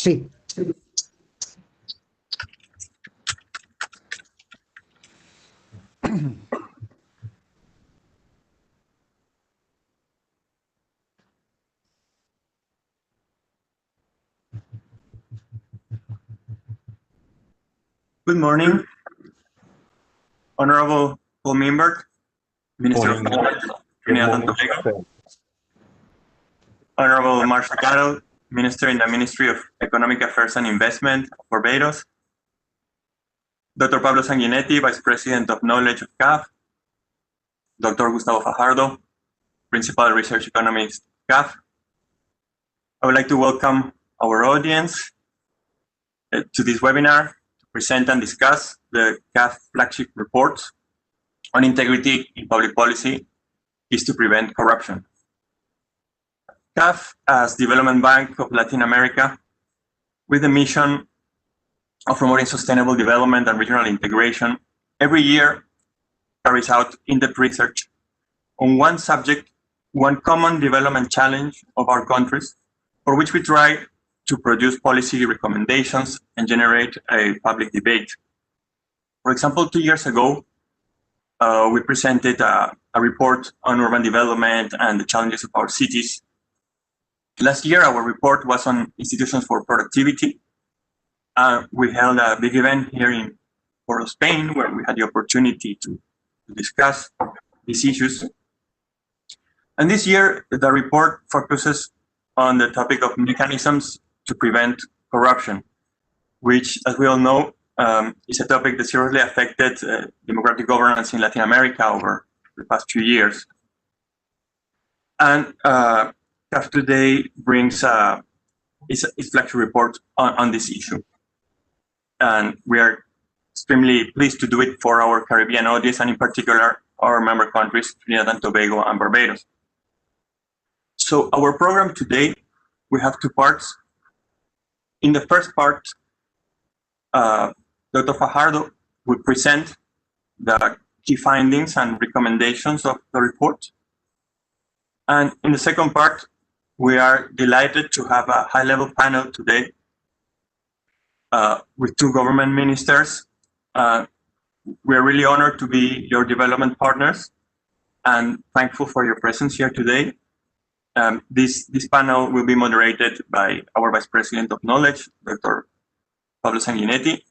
Sí. Good morning, Honorable Paul Member, Minister of Finance, Trinidad and Tobago, Honorable Marcia Carroll, Minister in the Ministry of Economic Affairs and Investment of Barbados, Dr. Pablo Sanguinetti, Vice President of Knowledge of CAF, Dr. Gustavo Fajardo, Principal Research Economist of CAF. I would like to welcome our audience to this webinar to present and discuss the CAF flagship report on integrity in public policy is to prevent corruption. CAF, as Development Bank of Latin America, with the mission of promoting sustainable development and regional integration, every year carries out in-depth research on one subject, one common development challenge of our countries, for which we try to produce policy recommendations and generate a public debate. For example, 2 years ago, we presented a report on urban development and the challenges of our cities. Last year, our report was on institutions for productivity. We held a big event here in Port Spain, where we had the opportunity to discuss these issues. And this year, the report focuses on the topic of mechanisms to prevent corruption, which, as we all know, is a topic that seriously affected democratic governance in Latin America over the past few years. And CAF today brings its flagship report on this issue. And we are extremely pleased to do it for our Caribbean audience, and in particular, our member countries, Trinidad and Tobago and Barbados. So our program today, we have two parts. In the first part, Dr. Fajardo will present the key findings and recommendations of the report. And in the second part, we are delighted to have a high-level panel today with two government ministers. We are really honored to be your development partners and thankful for your presence here today. This panel will be moderated by our Vice President of Knowledge, Dr. Pablo Sanguinetti.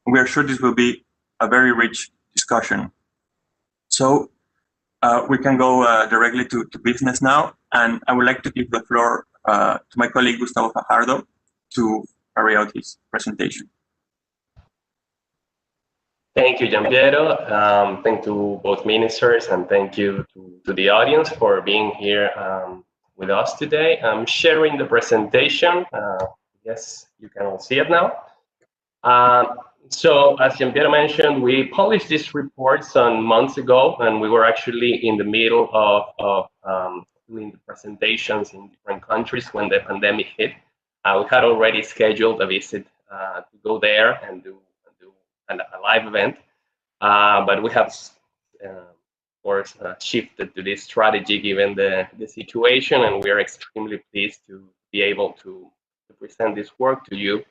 We are sure this will be a very rich discussion. So we can go directly to business now, and I would like to give the floor to my colleague Gustavo Fajardo to carry out his presentation. Thank you, Gianpiero. Thank you both ministers, and thank you to the audience for being here with us today. I'm sharing the presentation. Yes, you can all see it now. So as Gianpiero mentioned, we published these reports some months ago, and we were actually in the middle of doing the presentations in different countries when the pandemic hit. We had already scheduled a visit to go there and do a live event, but we have, of course, shifted to this strategy given the situation, and we are extremely pleased to be able to present this work to you.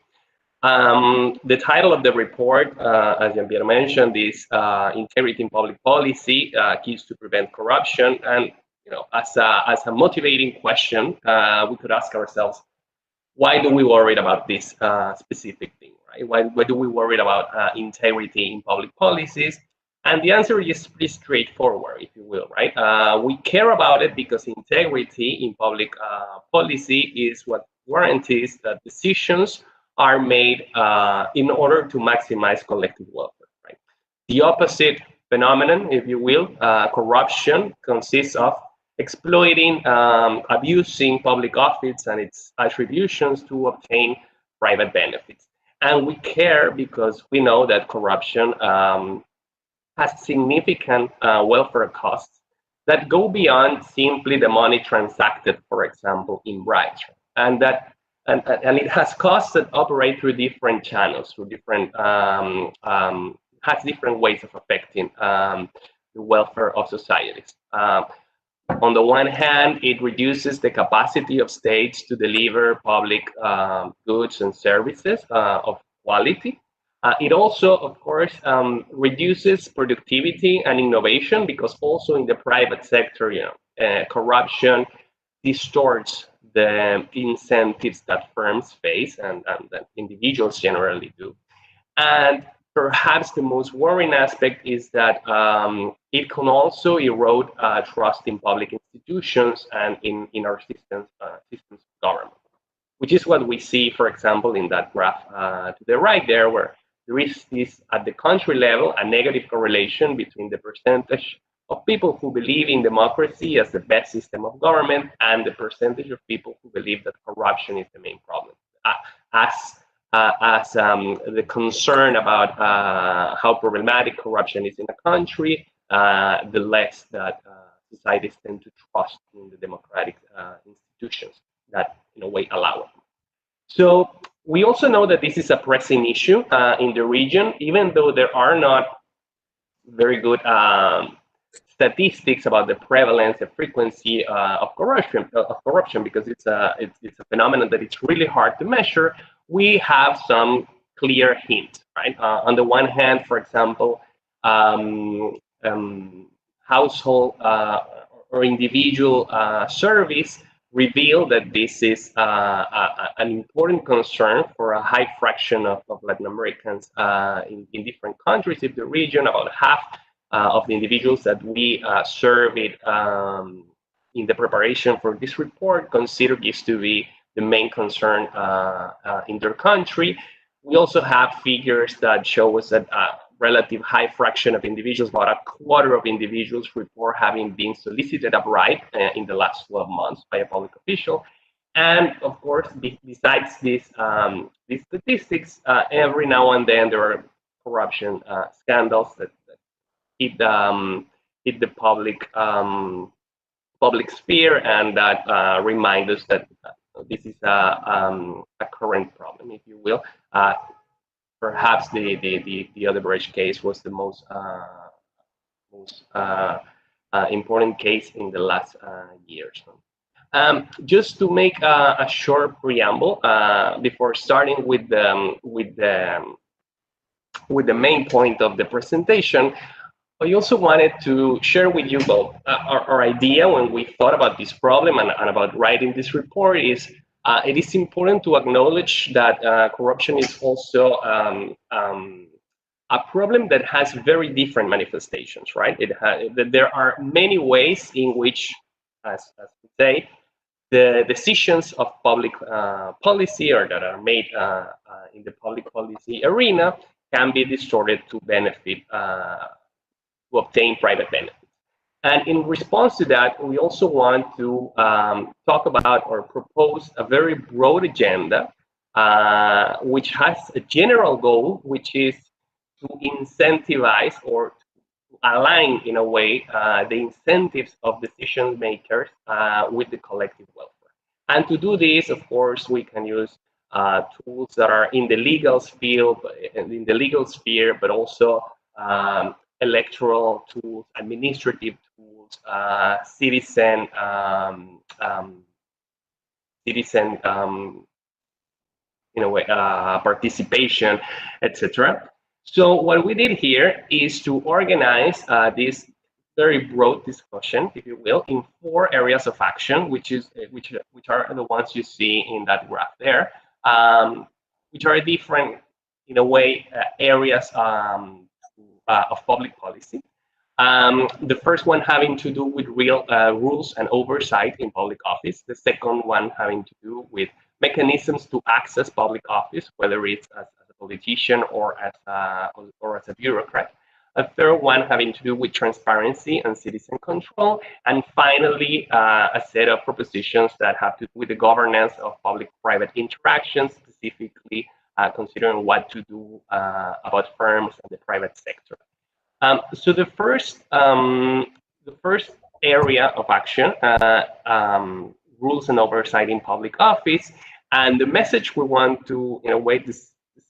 The title of the report, as Gianpiero mentioned, is Integrity in Public Policy, Keys to Prevent Corruption. And as a motivating question, we could ask ourselves, why do we worry about this specific thing, right? Why do we worry about integrity in public policies? And the answer is pretty straightforward, if you will, right? We care about it because integrity in public policy is what guarantees that decisions are made in order to maximize collective welfare, right? The opposite phenomenon, if you will, corruption, consists of exploiting, abusing public office and its attributions to obtain private benefits. And we care because we know that corruption has significant welfare costs that go beyond simply the money transacted, for example, in bribes, and it has costs that operate through different channels, through different has different ways of affecting the welfare of societies. On the one hand, it reduces the capacity of states to deliver public goods and services of quality. It also, of course, reduces productivity and innovation, because also in the private sector, corruption distorts the incentives that firms face and that individuals generally do. And perhaps the most worrying aspect is that it can also erode trust in public institutions and in our systems of government, which is what we see, for example, in that graph to the right there, where there is this, at the country level, a negative correlation between the percentage of people who believe in democracy as the best system of government and the percentage of people who believe that corruption is the main problem. As the concern about how problematic corruption is in a country, the less that societies tend to trust in the democratic institutions that, in a way, allow it. So we also know that this is a pressing issue in the region, even though there are not very good statistics about the prevalence and frequency of corruption, because it's a phenomenon that it's really hard to measure. We have some clear hints, right? On the one hand, for example, household or individual surveys reveal that this is an important concern for a high fraction of Latin Americans in different countries in the region. About half of the individuals that we surveyed in the preparation for this report consider this to be the main concern in their country. We also have figures that show us that relative high fraction of individuals, about a quarter of individuals, report having been solicited a bribe in the last 12 months by a public official. And of course, besides these statistics, every now and then there are corruption scandals that hit the public sphere, and that remind us that this is a current problem, if you will. Perhaps the Odebrecht case was the most important case in the last years. Just to make a short preamble before starting with the main point of the presentation, I also wanted to share with you both our idea when we thought about this problem and about writing this report is it is important to acknowledge that corruption is also a problem that has very different manifestations, right? There are many ways in which, as we say, the decisions of public policy or that are made in the public policy arena can be distorted to benefit to obtain private benefits. And in response to that, we also want to talk about or propose a very broad agenda, which has a general goal, which is to incentivize or to align, in a way, the incentives of decision makers with the collective welfare. And to do this, of course, we can use tools that are in the legal field, in the legal sphere, but also electoral tools, administrative tools, citizen in a way, participation, etc. So what we did here is to organize this very broad discussion, if you will, in 4 areas of action, which are the ones you see in that graph there, which are different, in a way, areas of public policy. The first one having to do with real rules and oversight in public office. The second one having to do with mechanisms to access public office, whether it's as a politician or as a bureaucrat. A third one having to do with transparency and citizen control. And finally, a set of propositions that have to do with the governance of public-private interactions, specifically considering what to do about firms and the private sector. So the first area of action, rules and oversight in public office, and the message we want to, in a way, to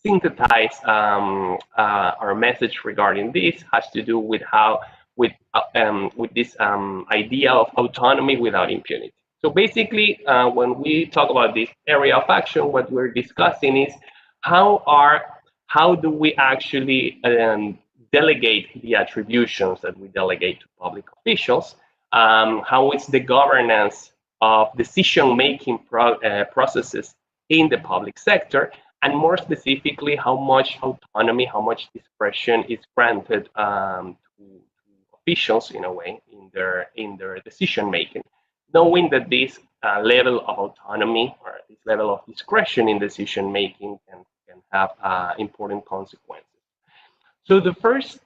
synthesize our message regarding this has to do with how with this idea of autonomy without impunity. So basically, when we talk about this area of action, what we're discussing is how do we actually delegate the attributions that we delegate to public officials? How is the governance of decision-making processes in the public sector, and more specifically, how much autonomy, how much discretion is granted to officials in a way in their decision-making, knowing that this level of autonomy or this level of discretion in decision-making can have important consequences. So the first,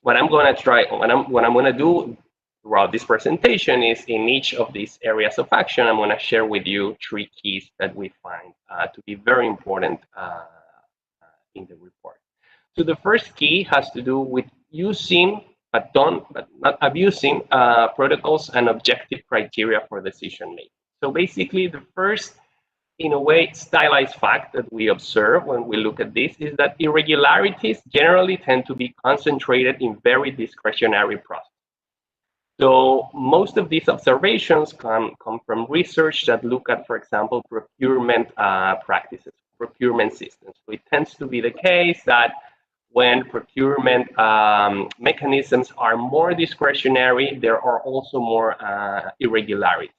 what I'm going to try, what I'm going to do throughout this presentation is in each of these areas of action, I'm going to share with you 3 keys that we find to be very important in the report. So the first key has to do with using, but not abusing protocols and objective criteria for decision making. So basically, the first, in a way, stylized fact that we observe when we look at this is that irregularities generally tend to be concentrated in very discretionary processes. So most of these observations come from research that look at, for example, procurement practices, procurement systems. So it tends to be the case that when procurement mechanisms are more discretionary, there are also more irregularities.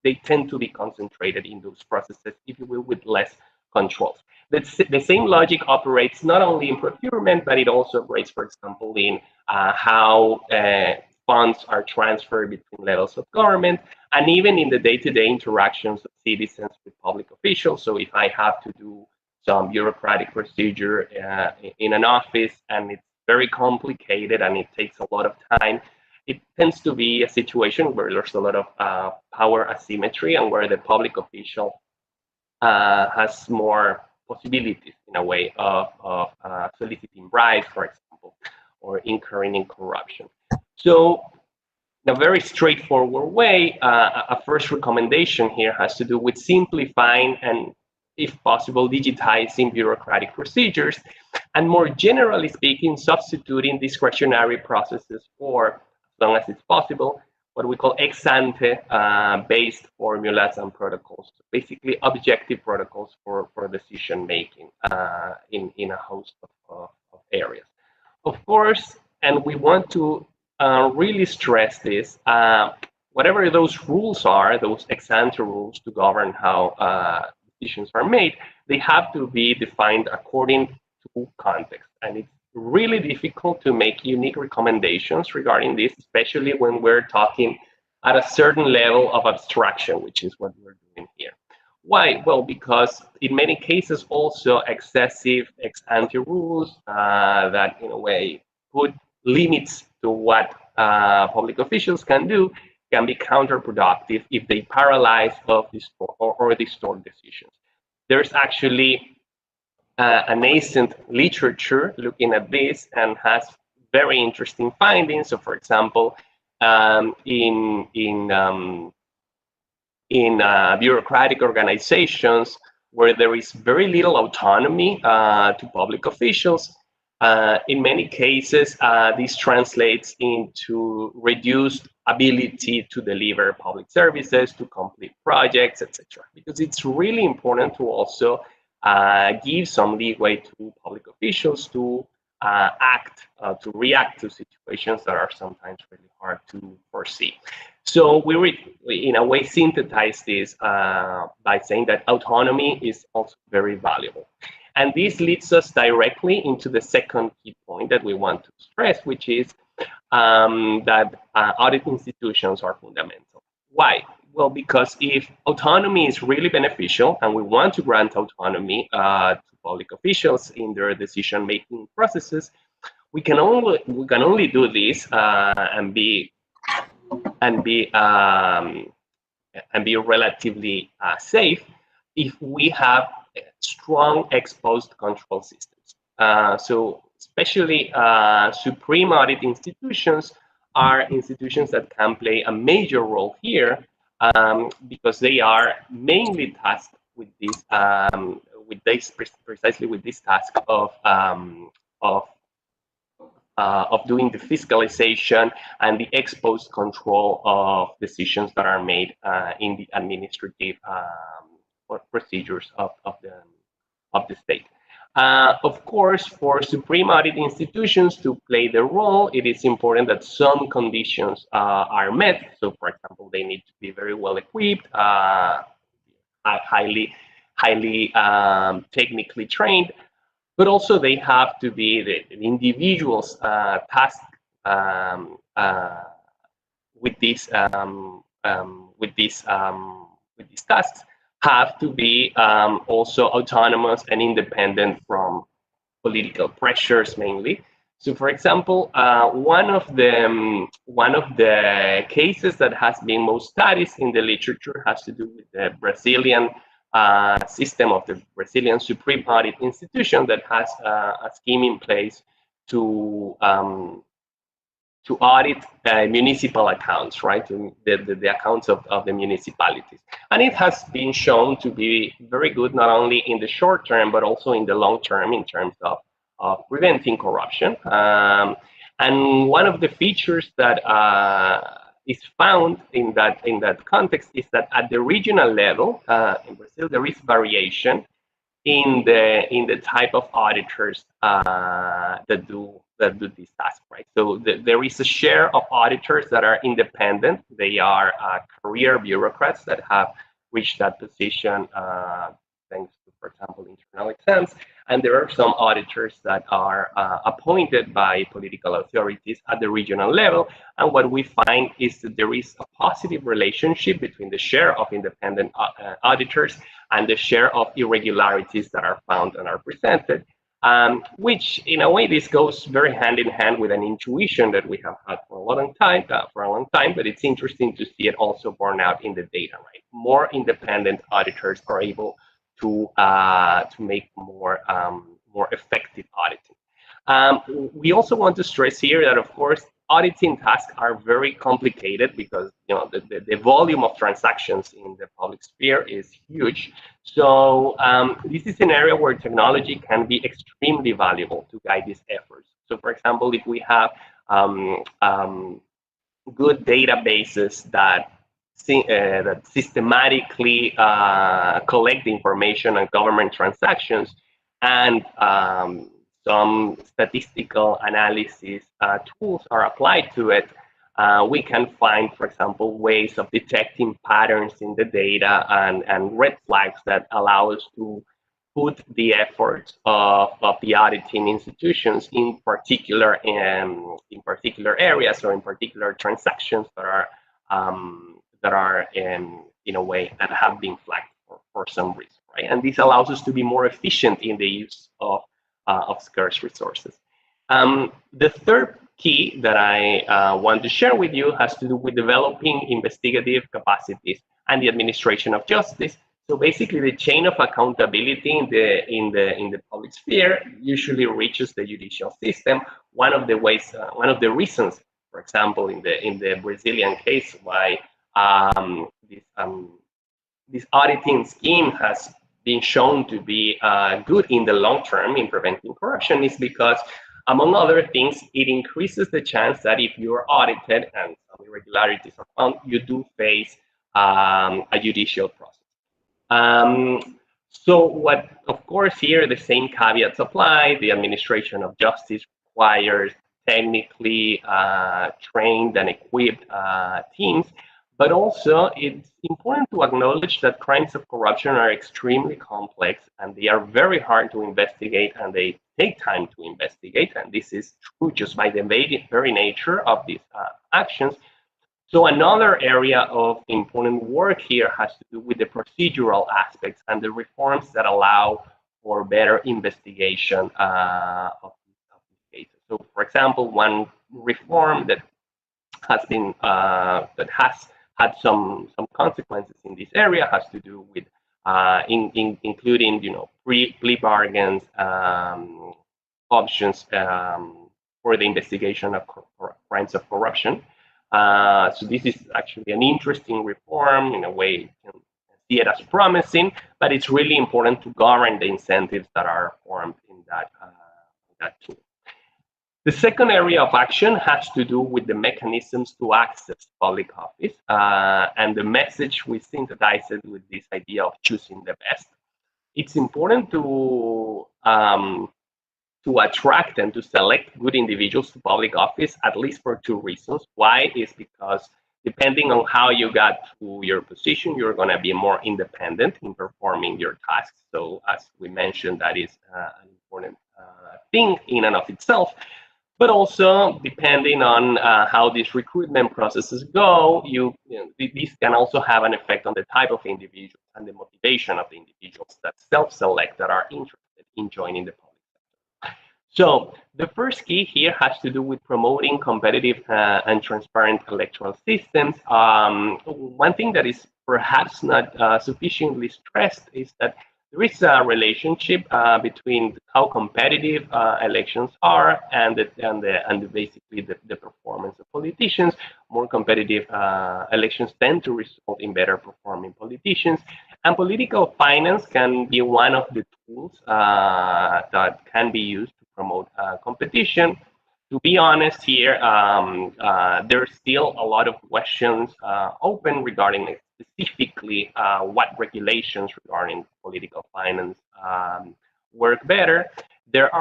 They tend to be concentrated in those processes, if you will, with less controls. The same logic operates not only in procurement, but it also operates, for example, in how funds are transferred between levels of government, and even in the day-to-day interactions of citizens with public officials. So if I have to do some bureaucratic procedure in an office and it's very complicated and it takes a lot of time, it tends to be a situation where there's a lot of power asymmetry and where the public official has more possibilities in a way of soliciting bribes, for example, or incurring in corruption. So in a very straightforward way, a first recommendation here has to do with simplifying and, if possible, digitizing bureaucratic procedures, and more generally speaking, substituting discretionary processes for, as long as it's possible, what we call ex-ante based formulas and protocols, basically objective protocols for decision making in a host of areas. Of course, and we want to really stress this, whatever those rules are, those ex-ante rules to govern how decisions are made, they have to be defined according to context. And it's really difficult to make unique recommendations regarding this, especially when we're talking at a certain level of abstraction, which is what we're doing here. Why? Well, because in many cases also excessive ex-ante rules that in a way put limits to what public officials can do can be counterproductive if they paralyze or distort decisions. There's actually a nascent literature looking at this and has very interesting findings. So, for example, in bureaucratic organizations where there is very little autonomy to public officials, in many cases, this translates into reduced ability to deliver public services, to complete projects, etc. Because it's really important to also give some leeway to public officials to to react to situations that are sometimes really hard to foresee. So we in a way synthesize this by saying that autonomy is also very valuable. And this leads us directly into the second key point that we want to stress, which is that audit institutions are fundamental. Why? Well, because if autonomy is really beneficial and we want to grant autonomy to public officials in their decision-making processes, we can only do this and be relatively safe if we have strong ex-post control systems. So especially supreme audit institutions are institutions that can play a major role here because they are mainly tasked with this, precisely with this task of doing the fiscalization and the ex post control of decisions that are made in the administrative procedures of the state. Of course, for supreme audit institutions to play their role, it is important that some conditions are met. So, for example, they need to be very well equipped, highly technically trained, but also they have to be the individuals tasked with these tasks have to be also autonomous and independent from political pressures mainly. So, for example, one of the cases that has been most studied in the literature has to do with the Brazilian system of the Brazilian Supreme Audit Institution that has a scheme in place to audit municipal accounts, right? The accounts of the municipalities. And it has been shown to be very good, not only in the short term, but also in the long term in terms of preventing corruption. And one of the features that is found in that context is that at the regional level in Brazil, there is variation in the type of auditors that do this task, right? So there is a share of auditors that are independent. They are career bureaucrats that have reached that position thanks to, for example, internal exams. And there are some auditors that are appointed by political authorities at the regional level. And what we find is that there is a positive relationship between the share of independent auditors and the share of irregularities that are found and are presented, which in a way this goes very hand in hand with an intuition that we have had for a long time. But it's interesting to see it also borne out in the data. Right, more independent auditors are able to make more effective auditing. We also want to stress here that, of course, auditing tasks are very complicated because the volume of transactions in the public sphere is huge. So this is an area where technology can be extremely valuable to guide these efforts. So, for example, if we have good databases that systematically collect the information on government transactions and some statistical analysis tools are applied to it, we can find, for example, ways of detecting patterns in the data and red flags that allow us to put the efforts of the auditing institutions in particular areas or in particular transactions that are in a way that have been flagged for some reason, right? And this allows us to be more efficient in the use of scarce resources. The third key that I want to share with you has to do with developing investigative capacities and the administration of justice. So basically, the chain of accountability in the public sphere usually reaches the judicial system. One of the reasons, for example, in the Brazilian case, why this auditing scheme has been shown to be good in the long term in preventing corruption is because, among other things, it increases the chance that if you're audited and some irregularities are found, you do face a judicial process. So what, of course, here the same caveats apply. The administration of justice requires technically trained and equipped teams, but also it's important to acknowledge that crimes of corruption are extremely complex and they are very hard to investigate and they take time to investigate. And this is true just by the very nature of these actions. So another area of important work here has to do with the procedural aspects and the reforms that allow for better investigation of these cases. So, for example, one reform that has been that has had some consequences in this area has to do with including plea bargains, options for the investigation of crimes of corruption. So this is actually an interesting reform. In a way, you can see it as promising, but it's really important to govern the incentives that are formed in that tool. The second area of action has to do with the mechanisms to access public office, and the message we synthesize it with this idea of choosing the best. It's important to attract and to select good individuals to public office, at least for two reasons. Why is because depending on how you got to your position, you're going to be more independent in performing your tasks. So as we mentioned, that is an important thing in and of itself. But also, depending on how these recruitment processes go, these can also have an effect on the type of individuals and the motivation of the individuals that self-select that are interested in joining the public sector. So the first key here has to do with promoting competitive and transparent electoral systems. One thing that is perhaps not sufficiently stressed is that there is a relationship between how competitive elections are and basically the performance of politicians. More competitive elections tend to result in better performing politicians, and political finance can be one of the tools that can be used to promote competition. To be honest here, there's still a lot of questions open regarding specifically what regulations regarding political finance work better. There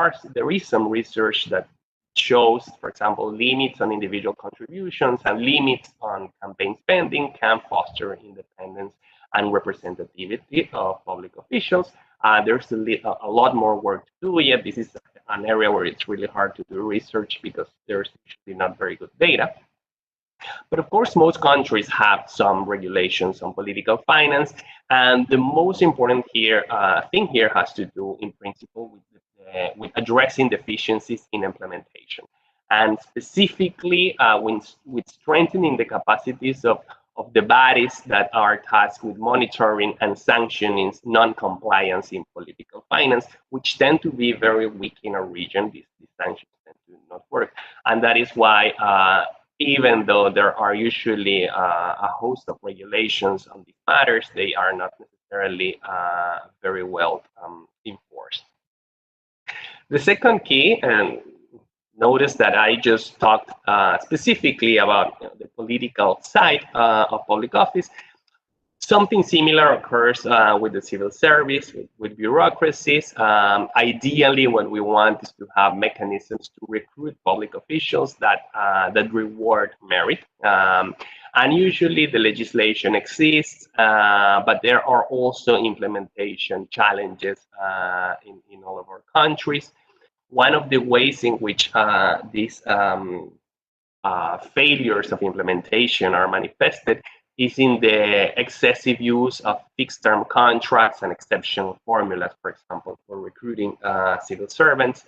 is some research that shows, for example, limits on individual contributions and limits on campaign spending can foster independence and representativity of public officials. There's a lot more work to do yet. This is an area where it's really hard to do research because there's usually not very good data. But of course, most countries have some regulations on political finance, and the most important thing here has to do, in principle, with addressing deficiencies in implementation, and specifically with strengthening the capacities of the bodies that are tasked with monitoring and sanctioning non-compliance in political finance, which tend to be very weak in our region. These sanctions tend to not work, and that is why. Even though there are usually a host of regulations on these matters, they are not necessarily very well enforced. The second key, and notice that I just talked specifically about the political side of public office. Something similar occurs with the civil service, with bureaucracies. Ideally, what we want is to have mechanisms to recruit public officials that reward merit. And usually the legislation exists, but there are also implementation challenges in all of our countries. One of the ways in which these failures of implementation are manifested is in the excessive use of fixed-term contracts and exceptional formulas, for example, for recruiting civil servants.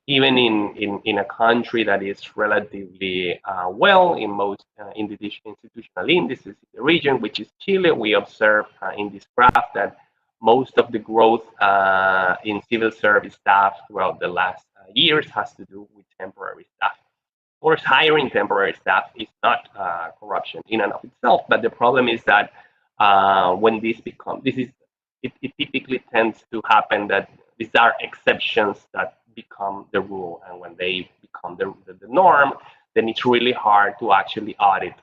Even in a country that is relatively well in most institutional indices in the region, which is Chile, we observe in this graph that most of the growth in civil service staff throughout the last years has to do with temporary staff. Of course, hiring temporary staff is not corruption in and of itself, but the problem is that when it typically tends to happen that these are exceptions that become the rule, and when they become the norm, then it's really hard to actually audit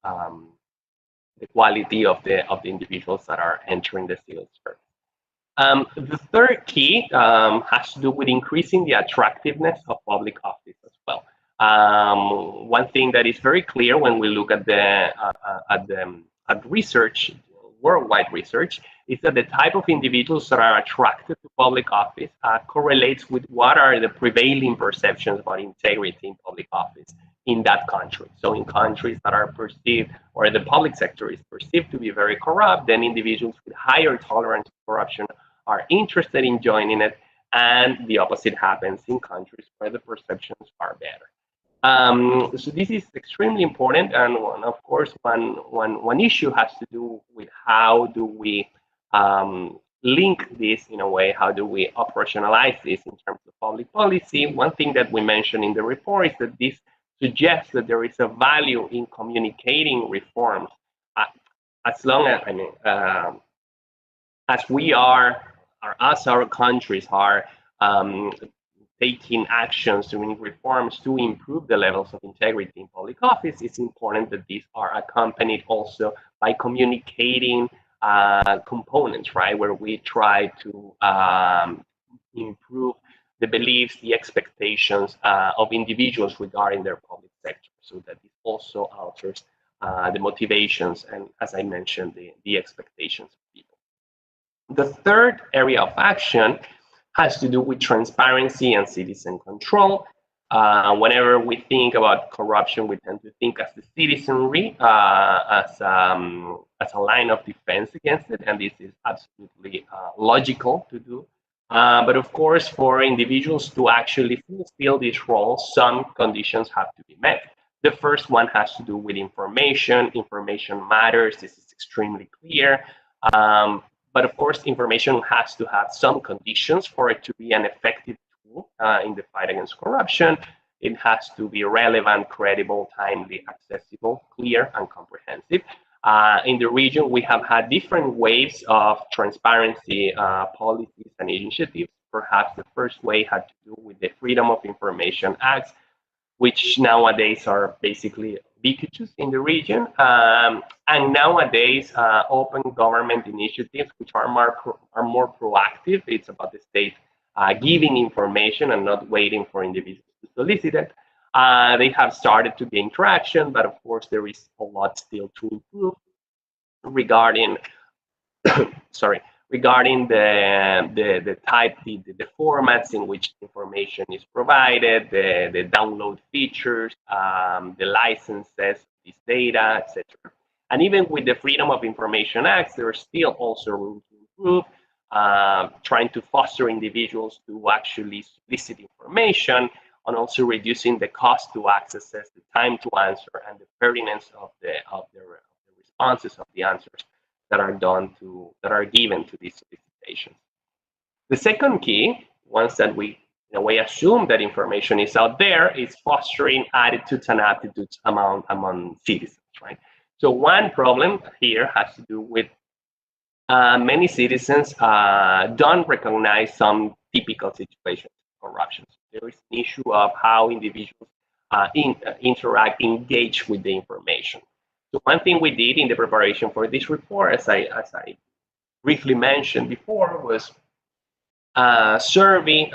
the quality of the individuals that are entering the civil service. The third key has to do with increasing the attractiveness of public office as well. One thing that is very clear when we look at research, worldwide research, is that the type of individuals that are attracted to public office correlates with what are the prevailing perceptions about integrity in public office in that country. So in countries that are perceived, or the public sector is perceived to be very corrupt, then individuals with higher tolerance to corruption are interested in joining it, and the opposite happens in countries where the perceptions are better. So this is extremely important, and of course, one issue has to do with how do we link this in a way, how do we operationalize this in terms of public policy. One thing that we mentioned in the report is that this suggests that there is a value in communicating reforms, as long as, as we are, or as our countries are taking actions, doing reforms to improve the levels of integrity in public office, it's important that these are accompanied also by communicating components, right, where we try to improve the beliefs, the expectations of individuals regarding their public sector, so that it also alters the motivations and, as I mentioned, the expectations of people. The third area of action has to do with transparency and citizen control. Whenever we think about corruption, we tend to think as the citizenry as a line of defense against it, and this is absolutely logical to do. But of course, for individuals to actually fulfill this role, some conditions have to be met. The first one has to do with information. Information matters. This is extremely clear. But of course, information has to have some conditions for it to be an effective tool in the fight against corruption. It has to be relevant, credible, timely, accessible, clear, and comprehensive. In the region, we have had different waves of transparency policies and initiatives. Perhaps the first way had to do with the Freedom of Information Acts, which nowadays are basically ubiquitous in the region. And nowadays, open government initiatives, which are more proactive. It's about the state giving information and not waiting for individuals to solicit it. They have started to gain traction, but of course, there is a lot still to improve regarding regarding the type, the formats in which information is provided, the download features, the licenses, this data, etc. And even with the Freedom of Information Act, there's still also room to improve, trying to foster individuals to actually solicit information, and also reducing the cost to access, the time to answer, and the fairness of the responses of the answers that are given to these solicitations. The second key, once that we in a way assume that information is out there, is fostering attitudes and aptitudes among citizens, right? So one problem here has to do with many citizens don't recognize some typical situations of corruption. So there is an issue of how individuals interact, engage with the information. So one thing we did in the preparation for this report, as I briefly mentioned before, was survey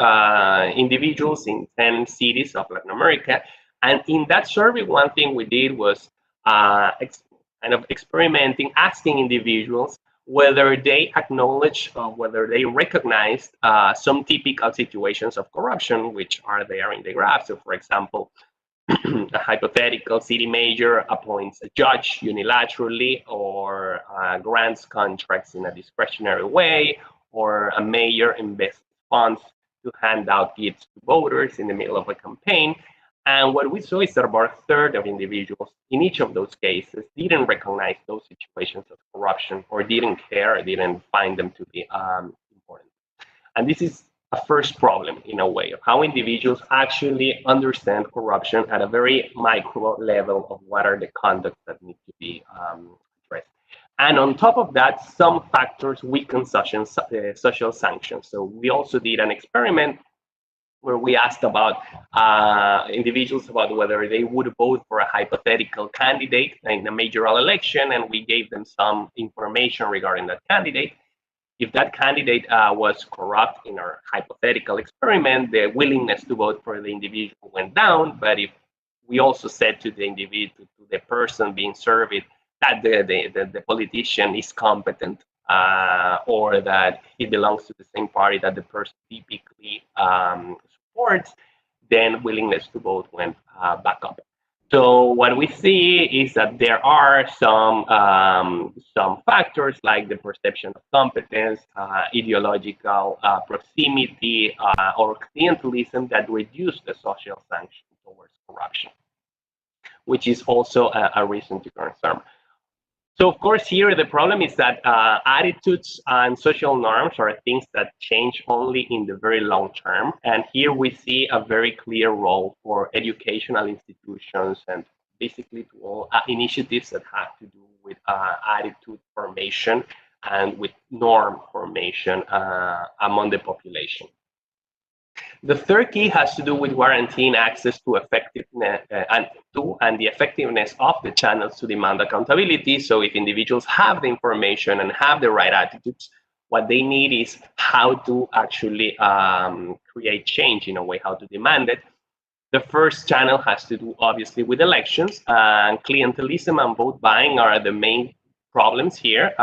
individuals in 10 cities of Latin America. And in that survey, one thing we did was kind of experimenting, asking individuals whether they acknowledge or whether they recognize some typical situations of corruption, which are there in the graph. So for example, a hypothetical city mayor appoints a judge unilaterally, or grants contracts in a discretionary way, or a mayor invests funds to hand out gifts to voters in the middle of a campaign. And what we saw is that about a third of individuals in each of those cases didn't recognize those situations of corruption, or didn't care, or didn't find them to be important. And this is a first problem, in a way, of how individuals actually understand corruption at a very micro level of what are the conducts that need to be addressed. And on top of that, some factors weaken social sanctions. So we also did an experiment where we asked about individuals about whether they would vote for a hypothetical candidate in a mayoral election, and we gave them some information regarding that candidate. If that candidate was corrupt in our hypothetical experiment, the willingness to vote for the individual went down. But if we also said to the individual, to the person being surveyed, that the politician is competent, or that he belongs to the same party that the person typically supports, then willingness to vote went back up. So what we see is that there are some factors like the perception of competence, ideological proximity, or clientelism that reduce the social sanction towards corruption, which is also a reason to concern. So of course, here the problem is that attitudes and social norms are things that change only in the very long term. And here we see a very clear role for educational institutions and basically to all initiatives that have to do with attitude formation and with norm formation among the population. The third key has to do with guaranteeing access to effectiveness and the effectiveness of the channels to demand accountability. So if individuals have the information and have the right attitudes, what they need is how to actually create change in a way, how to demand it. The first channel has to do obviously with elections, and clientelism and vote buying are the main problems here.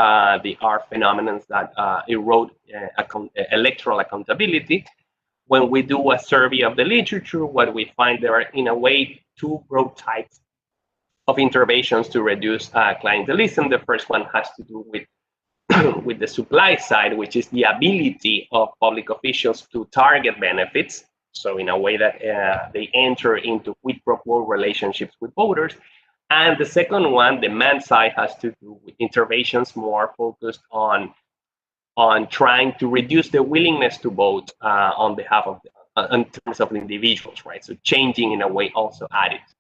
They are phenomena that erode electoral accountability. When we do a survey of the literature, what we find there are, in a way, two broad types of interventions to reduce clientelism. The first one has to do with with the supply side, which is the ability of public officials to target benefits. So in a way that they enter into quid pro quo relationships with voters. And the second one, demand side, has to do with interventions more focused on trying to reduce the willingness to vote on behalf of, in terms of individuals, right? So changing in a way also attitudes.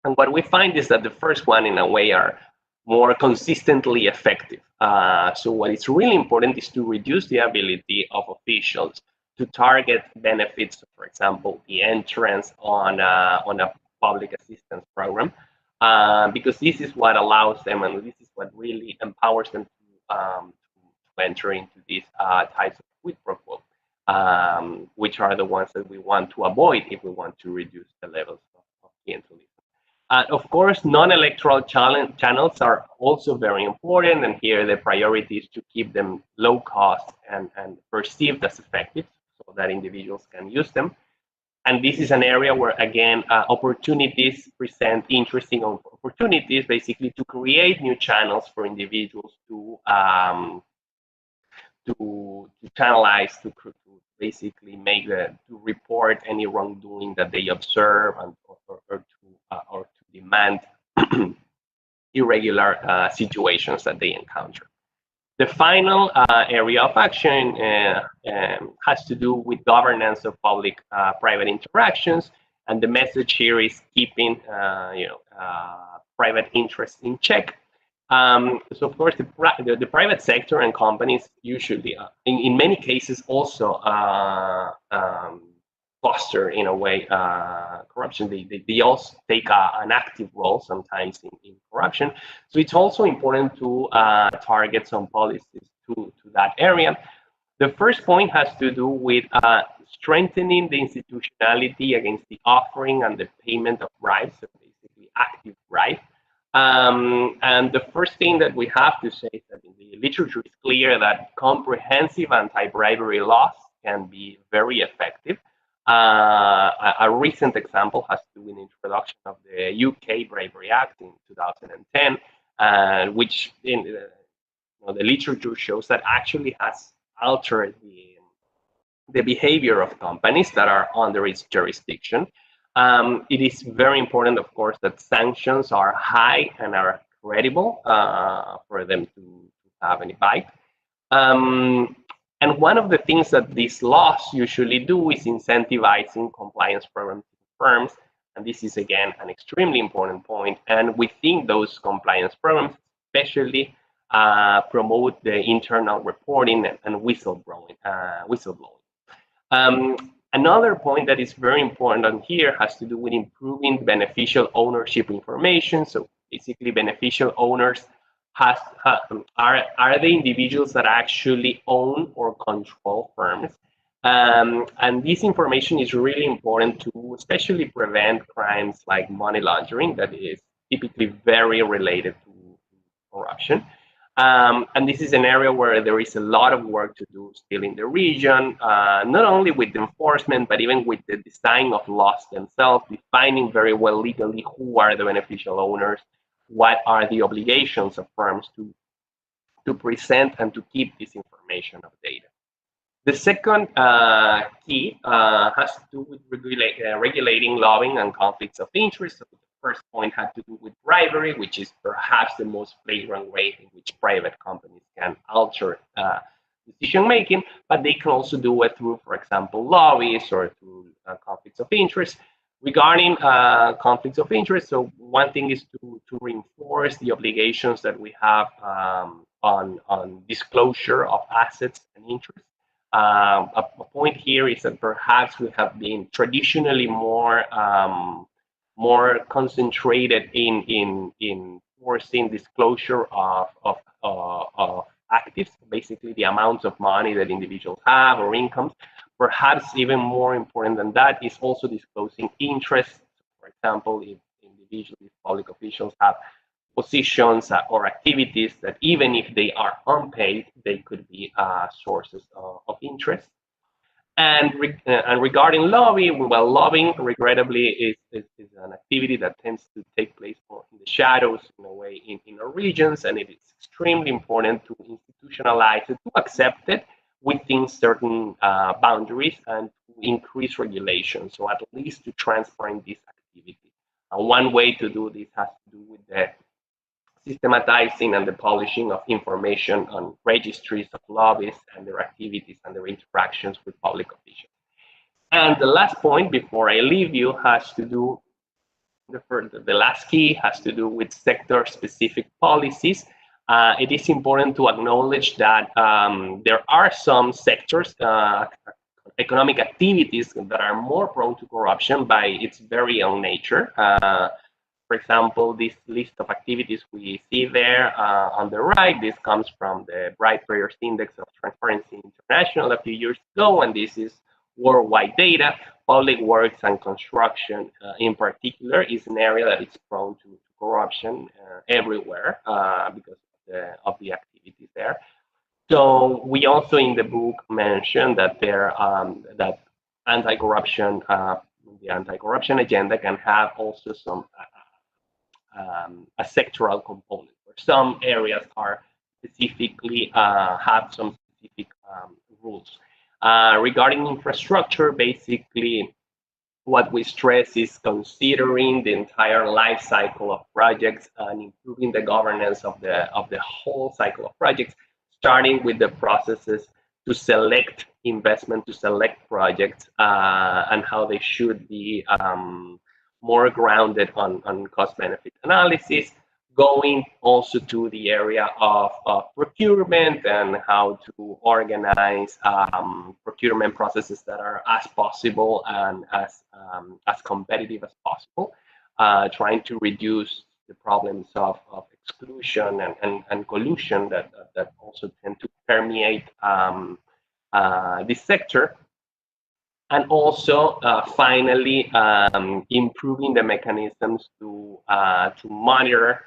And what we find is that the first one in a way are more consistently effective. So what is really important is to reduce the ability of officials to target benefits, for example, the entrance on a public assistance program, because this is what allows them, and this is what really empowers them to enter into these types of quid pro quo, which are the ones that we want to avoid if we want to reduce the levels of clientelism. Of course, non-electoral channels are also very important, and here the priority is to keep them low cost and perceived as effective so that individuals can use them. And this is an area where, again, opportunities present interesting opportunities, basically to create new channels for individuals to channelize, to basically make to report any wrongdoing that they observe, and or to demand irregular situations that they encounter. The final area of action has to do with governance of public-private interactions, and the message here is keeping private interests in check. So of course, the private sector and companies usually, in many cases, also foster, in a way, corruption. They also take an active role sometimes in corruption. So it's also important to target some policies to that area. The first point has to do with strengthening the institutionality against the offering and the payment of bribes, so basically active bribe. And the first thing that we have to say is that in the literature it's clear that comprehensive anti-bribery laws can be very effective. A recent example has to do with the introduction of the UK Bribery Act in 2010, which in the literature shows that actually has altered the behavior of companies that are under its jurisdiction. It is very important, of course, that sanctions are high and are credible for them to have any bite. And one of the things that these laws usually do is incentivizing compliance programs in firms. And this is, again, an extremely important point. And within those compliance programs, especially promote the internal reporting and whistleblowing. Another point that is very important on here has to do with improving beneficial ownership information. So basically, beneficial owners are the individuals that actually own or control firms. And this information is really important to especially prevent crimes like money laundering, that is typically very related to corruption. And this is an area where there is a lot of work to do still in the region, not only with enforcement, but even with the design of laws themselves, defining very well legally who are the beneficial owners, what are the obligations of firms to present and to keep this information of data. The second key has to do with regulating lobbying and conflicts of interest. So the first point had to do with bribery, which is perhaps the most flagrant way in which private companies can alter decision making, but they can also do it through, for example, lobbies or through conflicts of interest. Regarding conflicts of interest, so one thing is to reinforce the obligations that we have on disclosure of assets and interests. A point here is that perhaps we have been traditionally more concentrated in forcing disclosure of actives, basically the amounts of money that individuals have or incomes. Perhaps even more important than that is also disclosing interests. For example, if individuals, public officials have positions or activities that even if they are unpaid, they could be sources of interest. And regarding lobbying, well, lobbying regrettably is an activity that tends to take place more in the shadows, in a way, in our regions, and it is extremely important to institutionalize it, to accept it within certain boundaries and to increase regulation, so at least to transparent this activity. And one way to do this has to do with the systematizing and the publishing of information on registries of lobbyists and their activities and their interactions with public officials. And the last point before I leave you has to do, the last key has to do with sector-specific policies. It is important to acknowledge that there are some sectors, economic activities that are more prone to corruption by its very own nature. For example, this list of activities we see there on the right, this comes from the Bright Prayers Index of Transparency International a few years ago, and this is worldwide data. Public works and construction in particular is an area that is prone to corruption everywhere because of the activities there. So we also in the book mentioned that that anti-corruption, the anti-corruption agenda can have also some a sectoral component, where some areas are specifically have some specific rules. Regarding infrastructure, basically what we stress is considering the entire life cycle of projects and improving the governance of the whole cycle of projects, starting with the processes to select investment, to select projects, and how they should be more grounded on cost-benefit analysis, going also to the area of procurement and how to organize procurement processes that are as possible and as competitive as possible, trying to reduce the problems of exclusion and collusion that also tend to permeate this sector. And also, finally, improving the mechanisms to monitor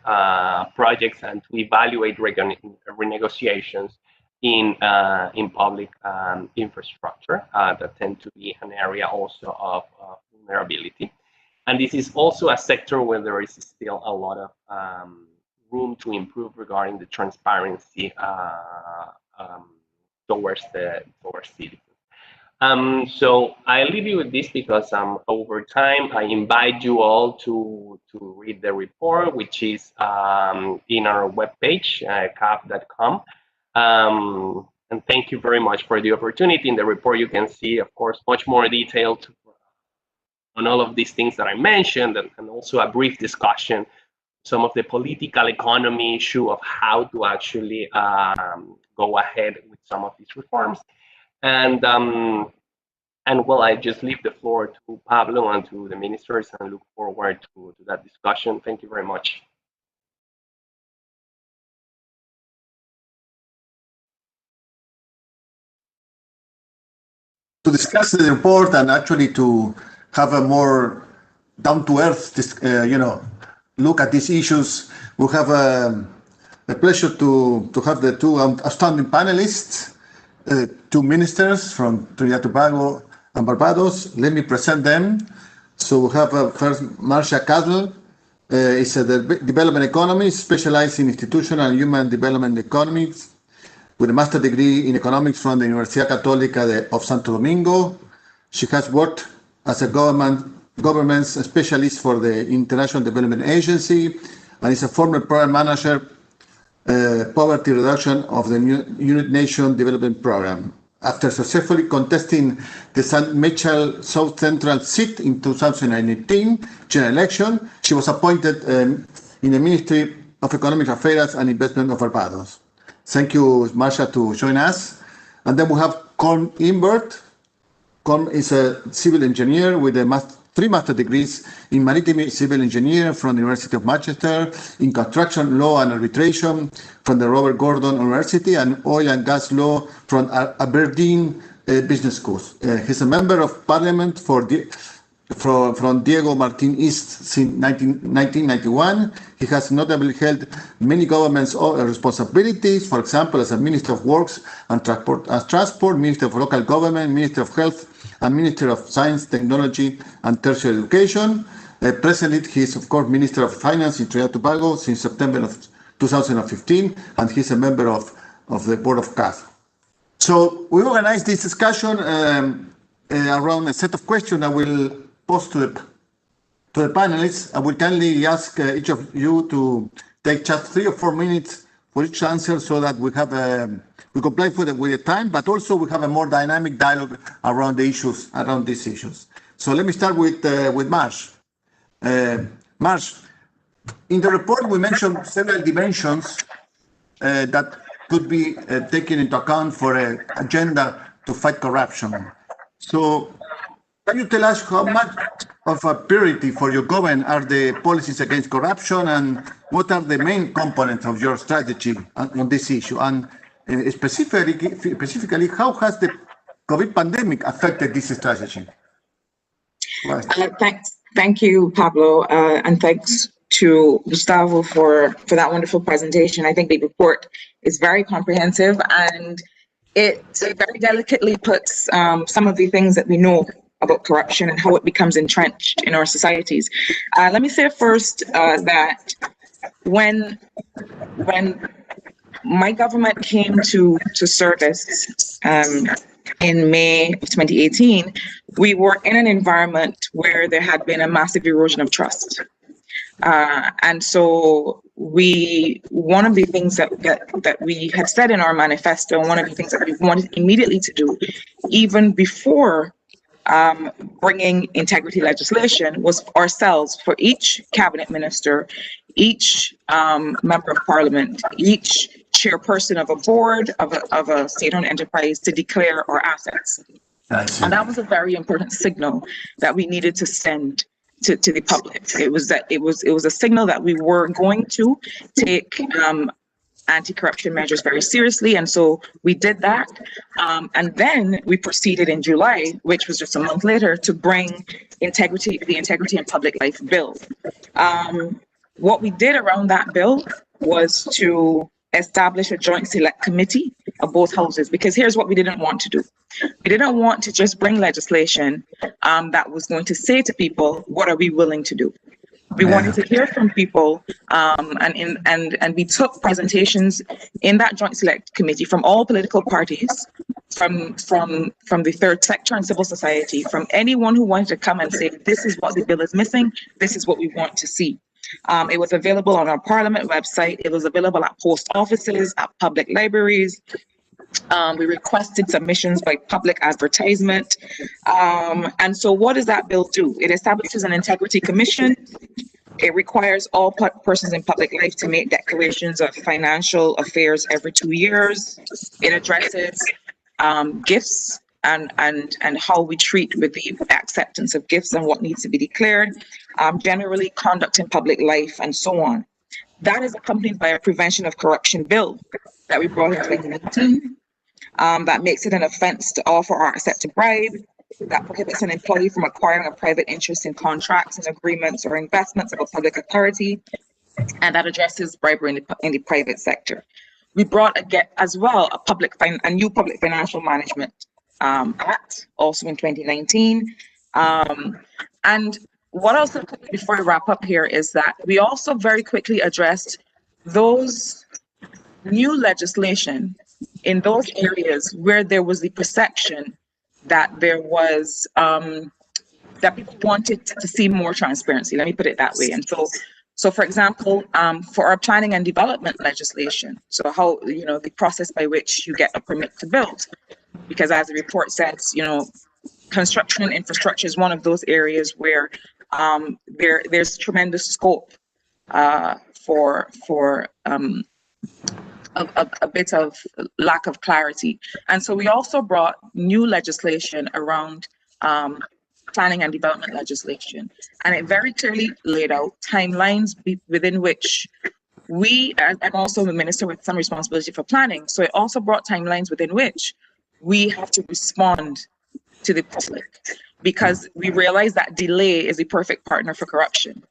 projects and to evaluate renegotiations in public infrastructure that tend to be an area also of vulnerability. And this is also a sector where there is still a lot of room to improve regarding the transparency towards citizens. So I leave you with this because over time I invite you all to read the report, which is in our webpage, caf.com. And thank you very much for the opportunity. In the report, you can see, of course, much more detailed on all of these things that I mentioned, and also a brief discussion, some of the political economy issue of how to actually go ahead with some of these reforms. And well, I just leave the floor to Pablo and to the ministers and look forward to that discussion. Thank you very much. To discuss the report and actually to have a more down-to-earth, look at these issues, we have the pleasure to have the two outstanding panelists, two ministers from Trinidad and Tobago and Barbados. Let me present them. So we have first Marcia Castle, is a development economist specialized in institutional and human development economics with a master's degree in economics from the Universidad Católica of Santo Domingo. She has worked as a government specialist for the International Development Agency and is a former program manager, poverty reduction of the United Nations Development Program. After successfully contesting the San Michel South Central seat in 2019 general election, she was appointed in the Ministry of Economic Affairs and Investment of Barbados. Thank you, Marcia, to join us. And then we have Colm Imbert. Colm is a civil engineer with three master degrees in maritime civil engineering from the University of Manchester, in construction law and arbitration from the Robert Gordon University, and oil and gas law from Aberdeen Business School. He's a member of Parliament from Diego Martin East since 1991. He has notably held many government responsibilities, for example, as a Minister of Works and Transport, Minister of Local Government, Minister of Health, and Minister of Science, Technology, and Tertiary Education. Presently, he is, of course, Minister of Finance in Trinidad and Tobago since September of 2015, and he's a member of the Board of CAF. So we organized this discussion around a set of questions I will pose to the panelists. I will kindly ask each of you to take just 3 or 4 minutes for each answer, so that we have we comply with the time, but also we have a more dynamic dialogue around these issues. So let me start with Marsh. Marsh, in the report we mentioned several dimensions that could be taken into account for an agenda to fight corruption. So can you tell us how much of a priority for your government are the policies against corruption, and what are the main components of your strategy on this issue? And specifically, how has the COVID pandemic affected this strategy? Thank you, Pablo, and thanks to Gustavo for that wonderful presentation. I think the report is very comprehensive, and it very delicately puts some of the things that we know about corruption and how it becomes entrenched in our societies. Let me say first that when my government came to service in May of 2018, we were in an environment where there had been a massive erosion of trust. And so one of the things that we had said in our manifesto, one of the things that we wanted immediately to do, even before bringing integrity legislation, was ourselves, for each cabinet minister, each member of parliament, each chairperson of a board of a state-owned enterprise, to declare our assets. And that was a very important signal that we needed to send to the public. It was a signal that we were going to take anti-corruption measures very seriously, and so we did that. And then we proceeded in July, which was just a month later, to bring the Integrity and Public Life Bill. What we did around that bill was to establish a joint select committee of both houses, because here's what we didn't want to do. We didn't want to just bring legislation that was going to say to people, what are we willing to do? We wanted to hear from people, and we took presentations in that joint select committee from all political parties, from the third sector and civil society, from anyone who wanted to come and say, this is what the bill is missing, this is what we want to see. It was available on our Parliament website. It was available at post offices, at public libraries. We requested submissions by public advertisement. And so what does that bill do? It establishes an integrity commission. It requires all persons in public life to make declarations of financial affairs every 2 years. It addresses gifts and how we treat with the acceptance of gifts and what needs to be declared, generally conduct in public life, and so on. That is accompanied by a prevention of corruption bill that we brought in 2019, that makes it an offense to offer or accept a bribe, that prohibits an employee from acquiring a private interest in contracts and agreements or investments of a public authority, and that addresses bribery in the private sector. We brought as well a new public financial management Act, also in 2019. And what else, before I wrap up here, is that we also very quickly addressed those new legislation in those areas where there was the perception that there was that people wanted to see more transparency. Let me put it that way. And so for example, for our planning and development legislation, so how, the process by which you get a permit to build, because as the report says, construction and infrastructure is one of those areas where there's tremendous scope for a bit of lack of clarity. And so we also brought new legislation around planning and development legislation. And it very clearly laid out timelines within which we, and I'm also a minister with some responsibility for planning, so it also brought timelines within which we have to respond to the public, because we realize that delay is the perfect partner for corruption.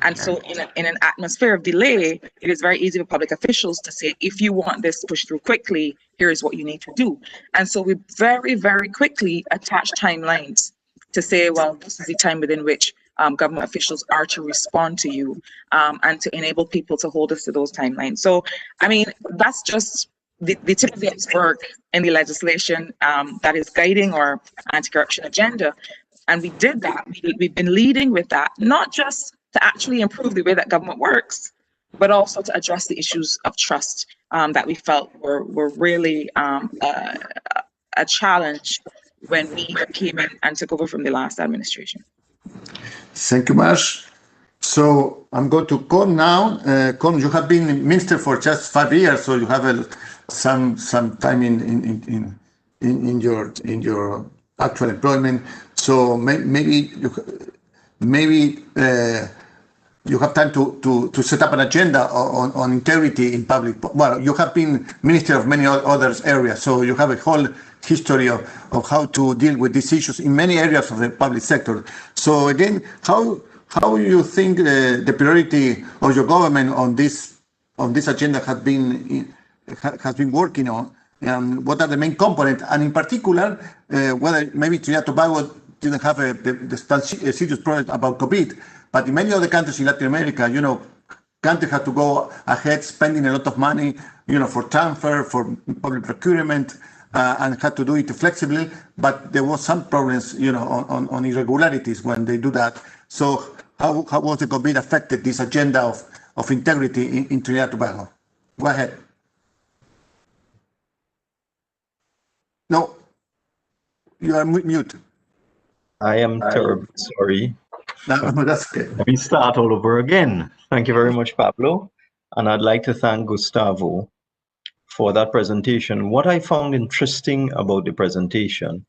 And so in an atmosphere of delay, it is very easy for public officials to say, if you want this pushed through quickly, here's what you need to do. And so we very, very quickly attach timelines to say, well, this is the time within which government officials are to respond to you, and to enable people to hold us to those timelines. So, I mean, that's just the tip of the iceberg in the legislation that is guiding our anti-corruption agenda. And we did that. We've been leading with that, not just to actually improve the way that government works, but also to address the issues of trust that we felt were really a challenge when we came in and took over from the last administration. Thank you, Marsh. So I'm going to Con now. Con, you have been minister for just 5 years, so you have some time in your actual employment. So maybe you have time to set up an agenda on integrity in public. Well, you have been minister of many other areas, so you have a whole history of how to deal with these issues in many areas of the public sector. So again, how you think the priority of your government on this agenda has been working on, and what are the main components, and in particular, whether maybe Trinidad and Tobago didn't have a serious problem about COVID, but in many other countries in Latin America, countries had to go ahead spending a lot of money, for transfer, for public procurement, and had to do it flexibly, but there was some problems, on irregularities when they do that. So how was the COVID affected this agenda of integrity in Trinidad and Tobago? Go ahead. No, you are mute. I am terribly sorry. No, that's okay. Let me start all over again. Thank you very much, Pablo. And I'd like to thank Gustavo for that presentation. What I found interesting about the presentation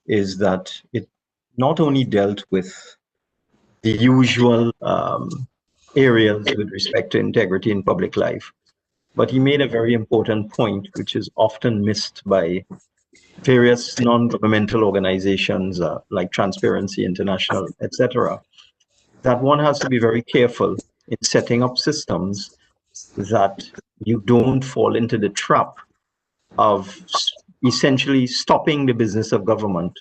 is that it not only dealt with the usual areas with respect to integrity in public life, but he made a very important point, which is often missed by various non-governmental organizations like Transparency International, etc., that one has to be very careful in setting up systems that you don't fall into the trap of essentially stopping the business of government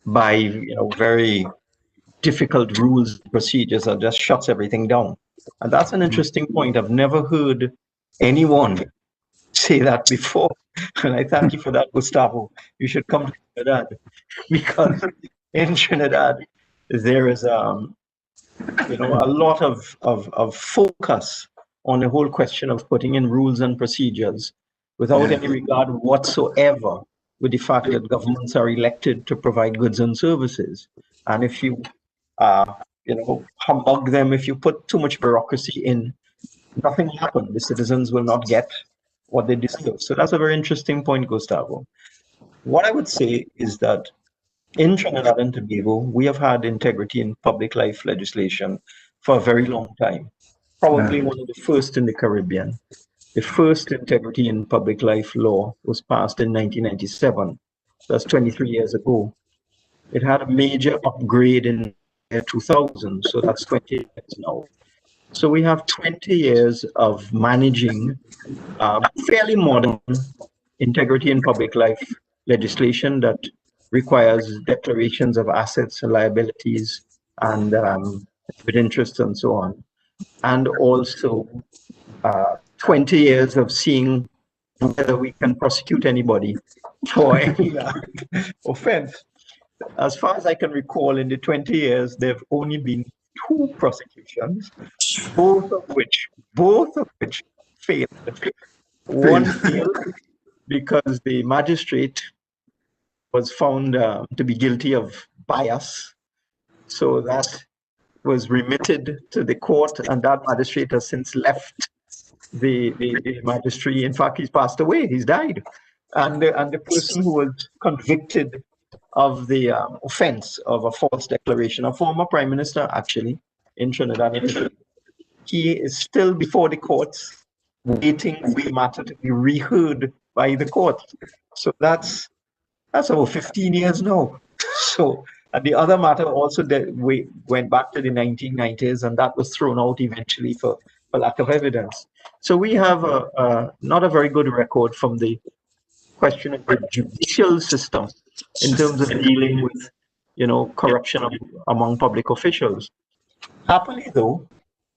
by very difficult rules and procedures that just shuts everything down. And that's an interesting point. I've never heard anyone say that before. And I thank you for that, Gustavo. You should come to Trinidad, because in Trinidad, there is a lot of focus on the whole question of putting in rules and procedures without any regard whatsoever with the fact that governments are elected to provide goods and services. And if you, humbug them, if you put too much bureaucracy in, nothing happens. The citizens will not get what they deserve. So that's a very interesting point, Gustavo. What I would say is that in Trinidad and Tobago, we have had integrity in public life legislation for a very long time. Probably one of the first in the Caribbean. The first integrity in public life law was passed in 1997. That's 23 years ago. It had a major upgrade in 2000, so that's 20 years now. So we have 20 years of managing fairly modern integrity in public life legislation that requires declarations of assets and liabilities and with interest and so on. And also 20 years of seeing whether we can prosecute anybody for any offense. As far as I can recall, in the 20 years, there have only been 2 prosecutions, both of which failed. One failed because the magistrate was found to be guilty of bias. So that was remitted to the court, and that magistrate has since left the magistrate. In fact, he's passed away. He's died, and the person who was convicted of the offense of a false declaration, a former prime minister actually in Trinidad and Tobago, he is still before the courts, waiting for the matter to be reheard by the court. So that's over 15 years now. So the other matter also that we went back to the 1990s, and that was thrown out eventually for lack of evidence. So we have not a very good record from the question of the judicial system in terms of dealing with, corruption among public officials. Happily, though,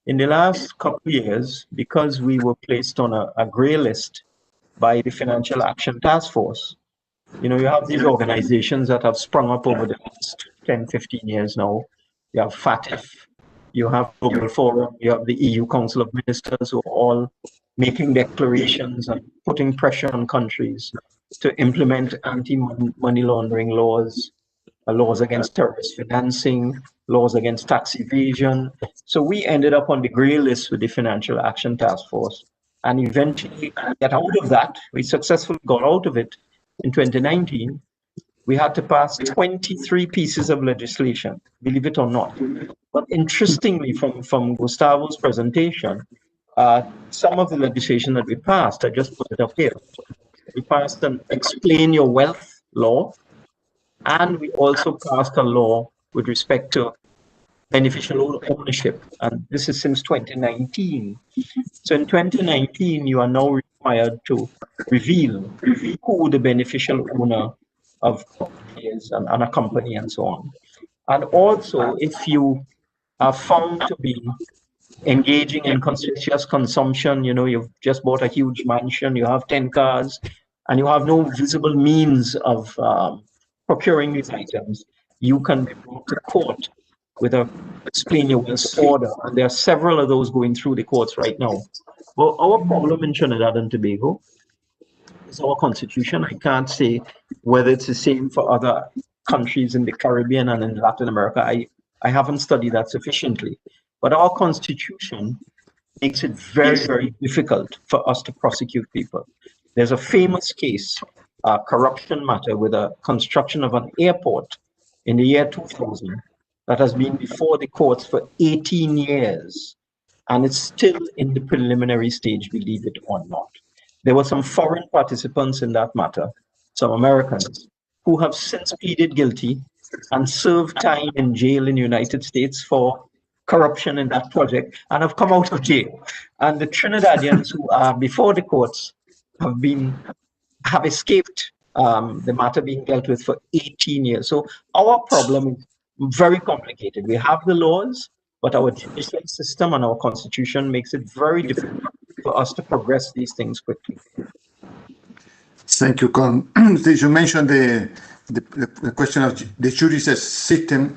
in the last couple of years, because we were placed on a grey list by the Financial Action Task Force, you have these organizations that have sprung up over the last 10, 15 years now. You have FATF, you have Global Forum, you have the EU Council of Ministers, who are all making declarations and putting pressure on countries to implement anti-money laundering laws, laws against terrorist financing, laws against tax evasion. So we ended up on the grey list with the Financial Action Task Force. And eventually get out of that. We successfully got out of it in 2019. We had to pass 23 pieces of legislation, believe it or not. But interestingly, from Gustavo's presentation, some of the legislation that we passed, I just put it up here. We passed an explain your wealth law, and we also passed a law with respect to beneficial ownership, and this is since 2019. So in 2019, you are now required to reveal who the beneficial owner of is and a company and so on. And also, if you are found to be engaging in conspicuous consumption, you've just bought a huge mansion, you have 10 cars, and you have no visible means of procuring these items, you can be brought to court with a explain your wealth order, and there are several of those going through the courts right now. Well, our problem in Trinidad and Tobago is our constitution. I can't say whether it's the same for other countries in the Caribbean and in Latin America. I haven't studied that sufficiently, but our constitution makes it very, very difficult for us to prosecute people. There's a famous case, a corruption matter with a construction of an airport in the year 2000 that has been before the courts for 18 years, and it's still in the preliminary stage, believe it or not. There were some foreign participants in that matter, some Americans, who have since pleaded guilty and served time in jail in the United States for corruption in that project and have come out of jail. And the Trinidadians who are before the courts have escaped the matter being dealt with for 18 years. So our problem is very complicated. We have the laws, but our judicial system and our constitution makes it very difficult for us to progress these things quickly. Thank you, Con. Since you mentioned the question of the judicial system,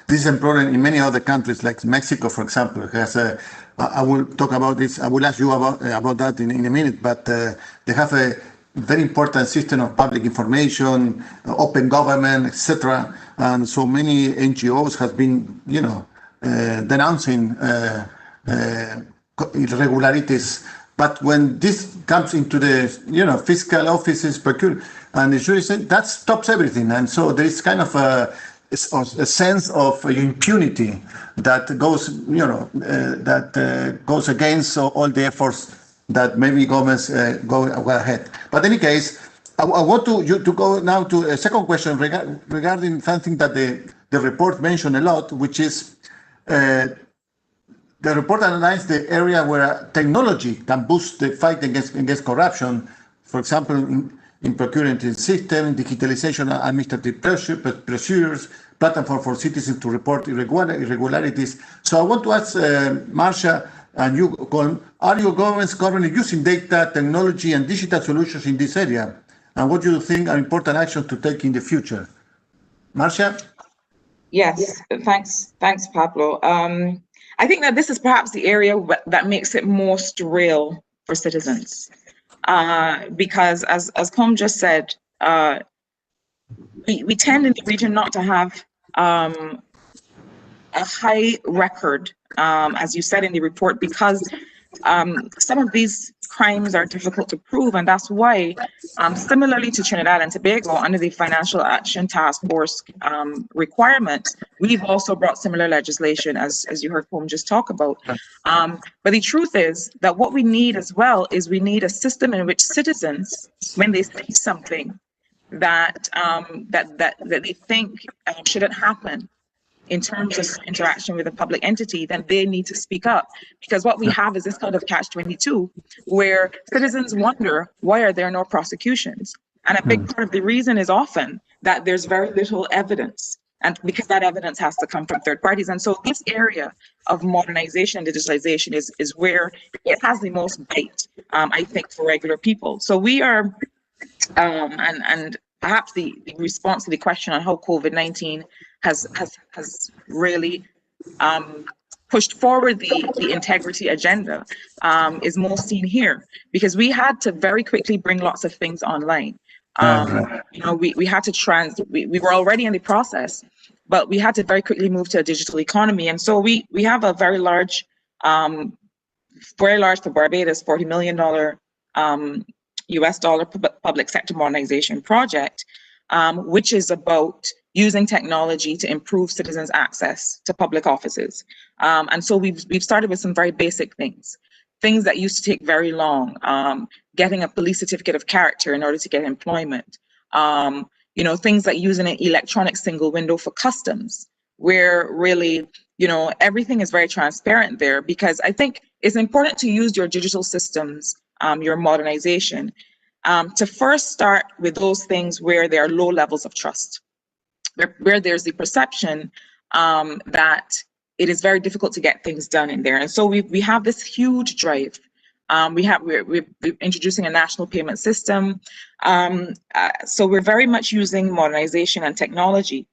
this is a problem in many other countries, like Mexico, for example, has a, I will talk about this, I will ask you about that in a minute, but they have a very important system of public information, open government, etc. And so many NGOs have been, denouncing irregularities. But when this comes into the, fiscal offices, procurement, and the jurisdiction, that stops everything. And so there is kind of a sense of impunity that goes, goes against all the efforts that maybe governments go ahead. But in any case, I want you to go now to a second question regarding something that the report mentioned a lot, which is the report analyzed the area where technology can boost the fight against corruption. For example, in procurement system, digitalization, administrative procedures, platform for citizens to report irregularities. So I want to ask Marcia and you, Colm, are your governments currently using data, technology, and digital solutions in this area? And what do you think are important actions to take in the future? Marcia? Yes, thanks, Pablo. I think that this is perhaps the area that makes it most real for citizens, because as Colm just said, we tend in the region not to have a high record, as you said in the report, because some of these crimes are difficult to prove, and that's why, similarly to Trinidad and Tobago, under the Financial Action Task Force requirements, we've also brought similar legislation, as you heard Pom just talk about. But the truth is that what we need as well is we need a system in which citizens, when they see something that that they think shouldn't happen in terms of interaction with a public entity, then they need to speak up. Because what we have is this kind of catch-22, where citizens wonder, why are there no prosecutions? And a big part of the reason is often that there's very little evidence, and because that evidence has to come from third parties. And so this area of modernization and digitalization is where it has the most bite, I think, for regular people. So we are, and perhaps the response to the question on how COVID-19 has really pushed forward the integrity agenda is most seen here, because we had to very quickly bring lots of things online. You know, we had to we were already in the process, but we had to very quickly move to a digital economy. And so we have a very large for Barbados, $40 million US dollar public sector modernization project, which is about using technology to improve citizens' access to public offices. And so we've started with some very basic things that used to take very long, getting a police certificate of character in order to get employment. You know, things like using an electronic single window for customs, where really, you know, everything is very transparent there, because I think it's important to use your digital systems, your modernization, to first start with those things where there are low levels of trust, where there's the perception that it is very difficult to get things done in there. And so we have this huge drive. We're introducing a national payment system. So we're very much using modernization and technology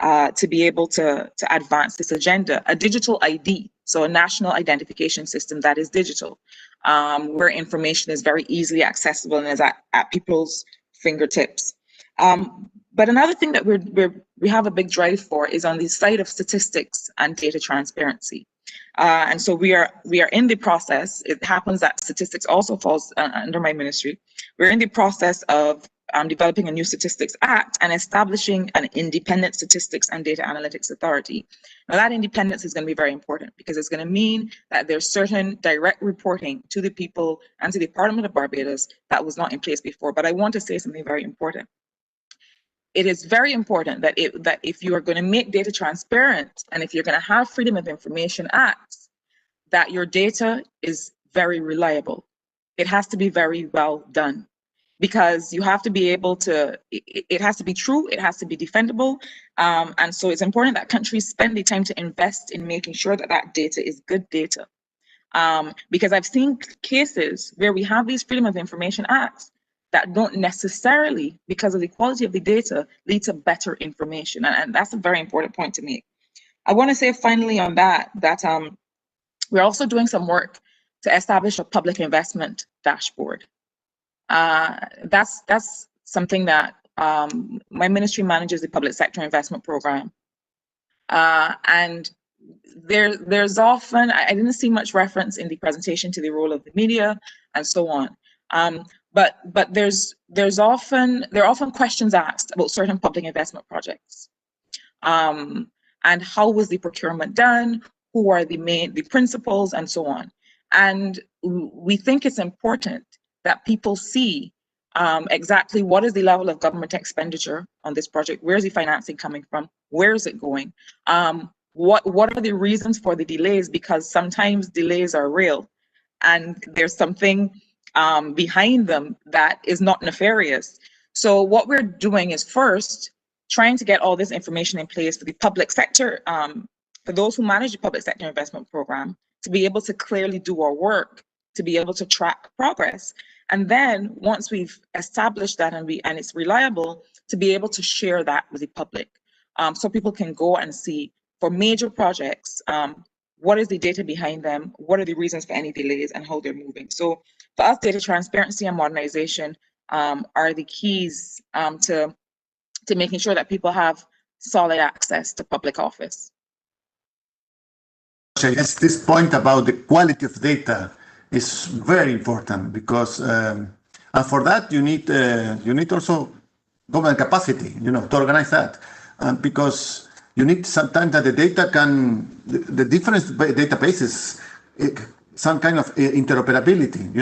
to be able to advance this agenda. A digital ID, so a national identification system that is digital, where information is very easily accessible and is at people's fingertips. But another thing that we have a big drive for is on the side of statistics and data transparency. And so we are in the process. It happens that statistics also falls under my ministry. We're in the process of developing a new Statistics Act and establishing an independent statistics and data analytics authority. Now that independence is going to be very important, because it's going to mean that there's certain direct reporting to the people and to the Parliament of Barbados that was not in place before. But I want to say something very important. It is very important that if you are going to make data transparent, and if you're going to have Freedom of Information Acts, that your data is very reliable. It has to be very well done, because you have to be able to, it has to be true, it has to be defendable. And so it's important that countries spend the time to invest in making sure that that data is good data. Because I've seen cases where we have these Freedom of Information Acts that don't necessarily, because of the quality of the data, lead to better information. And that's a very important point to make. I want to say finally on that we're also doing some work to establish a public investment dashboard. That's something that my ministry manages, the public sector investment program. And there's often, I didn't see much reference in the presentation to the role of the media and so on. But there are often questions asked about certain public investment projects, and how was the procurement done, who are the principals, and so on. And we think it's important that people see exactly what is the level of government expenditure on this project, where is the financing coming from, where is it going, what are the reasons for the delays, because sometimes delays are real and there's something behind them that is not nefarious. So what we're doing is first trying to get all this information in place for the public sector, for those who manage the public sector investment program, to be able to clearly do our work, to be able to track progress. And then once we've established that and it's reliable, to be able to share that with the public, so people can go and see for major projects, what is the data behind them, what are the reasons for any delays, and how they're moving. So for us, data transparency and modernization are the keys to making sure that people have solid access to public office. Yes, this point about the quality of data is very important because, and for that you need also government capacity, to organize that, because you need sometimes that the data the different databases, some kind of interoperability,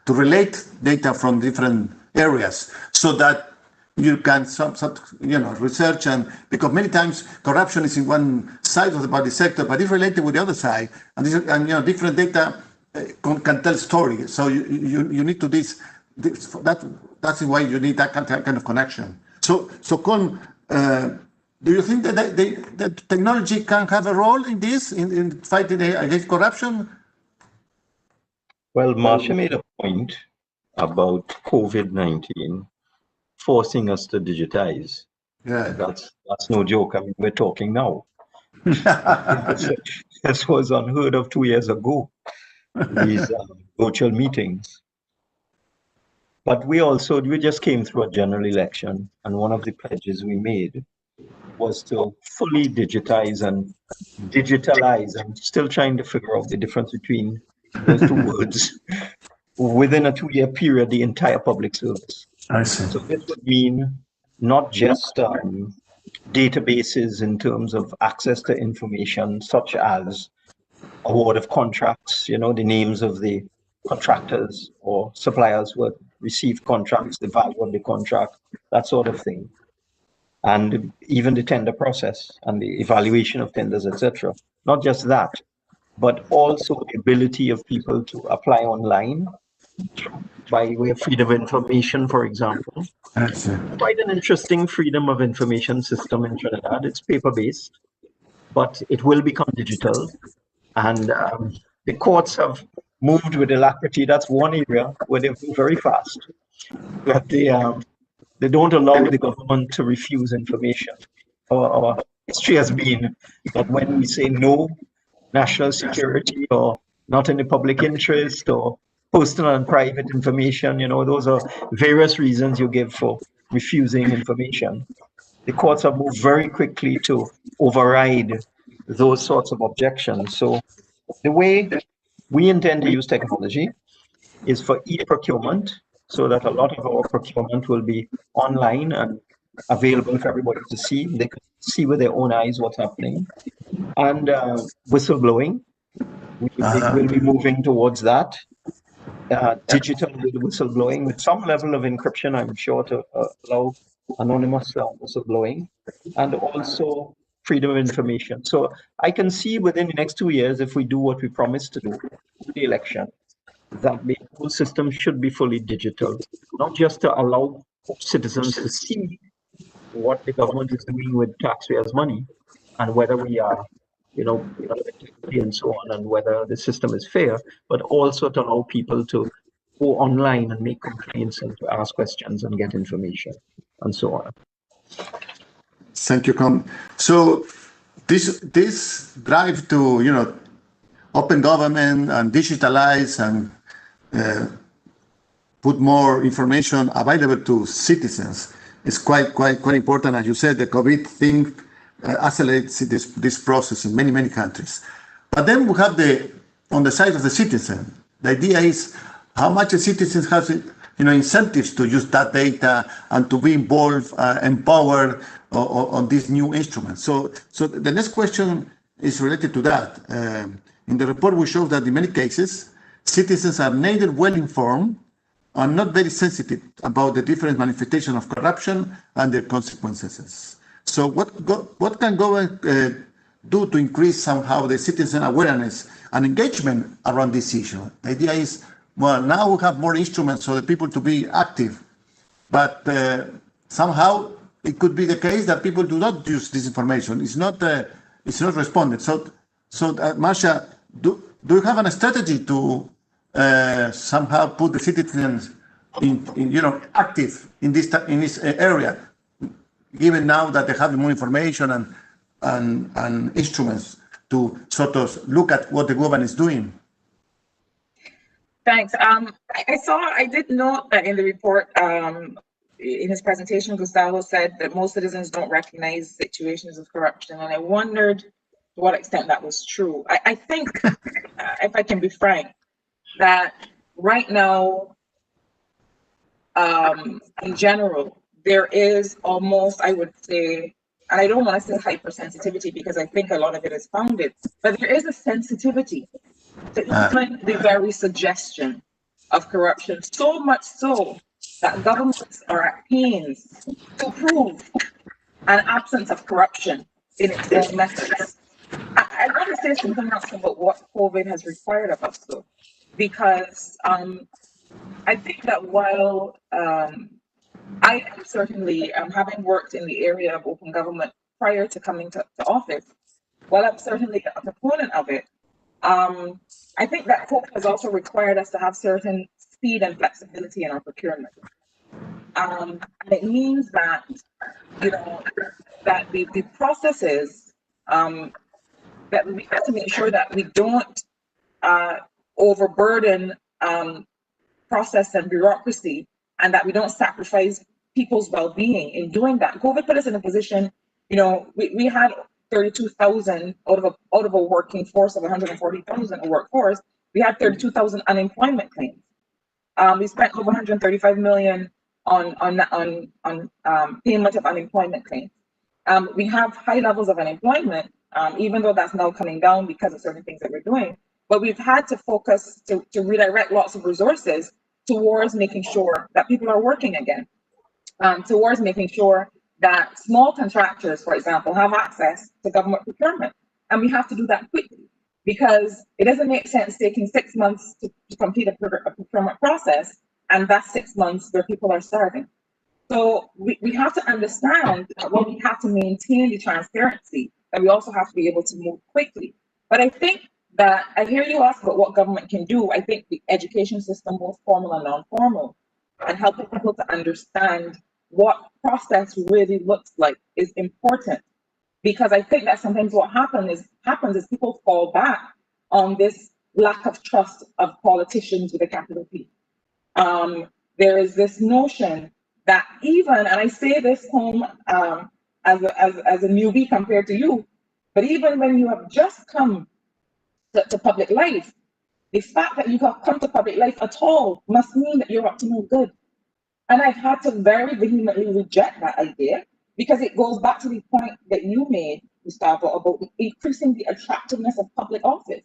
to relate data from different areas so that you can research, and because many times corruption is in one side of the public sector, but it's related with the other side, and different data can tell stories. So you need to that's why you need that kind of connection. So Con, do you think that technology can have a role in this, in fighting against corruption? Well, Marcia made a point about COVID-19 forcing us to digitize. Yeah. That's no joke. I mean, we're talking now. This was unheard of 2 years ago, these virtual meetings. But we just came through a general election, and one of the pledges we made was to fully digitize and digitalize. I'm still trying to figure out the difference between those two words. Within a 2-year period, the entire public service. I see. So this would mean not just databases in terms of access to information, such as award of contracts, the names of the contractors or suppliers who received contracts, the value of the contract, that sort of thing. And even the tender process and the evaluation of tenders, etc. Not just that, but also the ability of people to apply online by way of freedom of information, for example. Quite an interesting freedom of information system in Trinidad. It's paper-based, but it will become digital. And the courts have moved with alacrity. That's one area where they move very fast. But they don't allow the government to refuse information. Our history has been that when we say no, national security or not in the public interest or personal and private information, those are various reasons you give for refusing information. The courts have moved very quickly to override those sorts of objections. So the way we intend to use technology is for e-procurement, so that a lot of our procurement will be online and available for everybody to see. They can see with their own eyes what's happening. And whistleblowing, we will be moving towards that. Digital whistleblowing with some level of encryption, I'm sure, to allow anonymous whistleblowing, and also freedom of information. So I can see within the next 2 years, if we do what we promised to do in the election, that the whole system should be fully digital, not just to allow citizens to see what the government is doing with taxpayers' money and whether we are, and so on, and whether the system is fair, but also to allow people to go online and make complaints and to ask questions and get information and so on. Thank you, Con. So this drive to, open government and digitalize and put more information available to citizens is quite important. As you said, the COVID thing accelerates this process in many countries. But then we have on the side of the citizen, the idea is how much the citizens have incentives to use that data and to be involved, empowered on these new instruments. So the next question is related to that. In the report, we show that in many cases, citizens are neither well informed and not very sensitive about the different manifestations of corruption and their consequences. So what can government do to increase somehow the citizen awareness and engagement around this issue? The idea is, well, now we have more instruments for the people to be active, but somehow it could be the case that people do not use this information. It's not responded. So Marcia, do you have a strategy to somehow put the citizens in active in this area, given now that they have more information and instruments to sort of look at what the government is doing? Thanks. I did note that in the report, in his presentation, Gustavo said that most citizens don't recognize situations of corruption, and I wondered to what extent that was true. I think, if I can be frank, that right now, in general, there is almost, I would say, and I don't want to say hypersensitivity because I think a lot of it is founded, but there is a sensitivity to even the very suggestion of corruption, so much so that governments are at pains to prove an absence of corruption in its own methods. I want to say something else about what COVID has required of us, though, because I think that while I am certainly, having worked in the area of open government prior to coming to office, while I'm certainly a proponent of it, I think that COVID has also required us to have certain speed and flexibility in our procurement. And it means that, you know, that the processes, that we have to make sure that we don't overburden process and bureaucracy, and that we don't sacrifice people's well-being in doing that. COVID put us in a position, you know, we had 32,000 out of a working force of 140,000 a workforce. We had 32,000 unemployment claims. We spent over 135 million on payment of unemployment claims. We have high levels of unemployment, even though that's now coming down because of certain things that we're doing. But we've had to focus to redirect lots of resources towards making sure that people are working again, towards making sure that small contractors, for example, have access to government procurement. And we have to do that quickly, because it doesn't make sense taking 6 months to complete a procurement process, and that's 6 months where people are starving. So we have to understand that while we have to maintain the transparency, that we also have to be able to move quickly. But I think that I hear you ask about what government can do. I think the education system, both formal and non-formal, and helping people to understand what process really looks like is important. Because I think that sometimes what happens is people fall back on this lack of trust of politicians with a capital P. There is this notion that even, and I say this home as a newbie compared to you, but even when you have just come to public life, the fact that you have come to public life at all must mean that you're up to no good. And I've had to very vehemently reject that idea, because it goes back to the point that you made, Gustavo, about increasing the attractiveness of public office.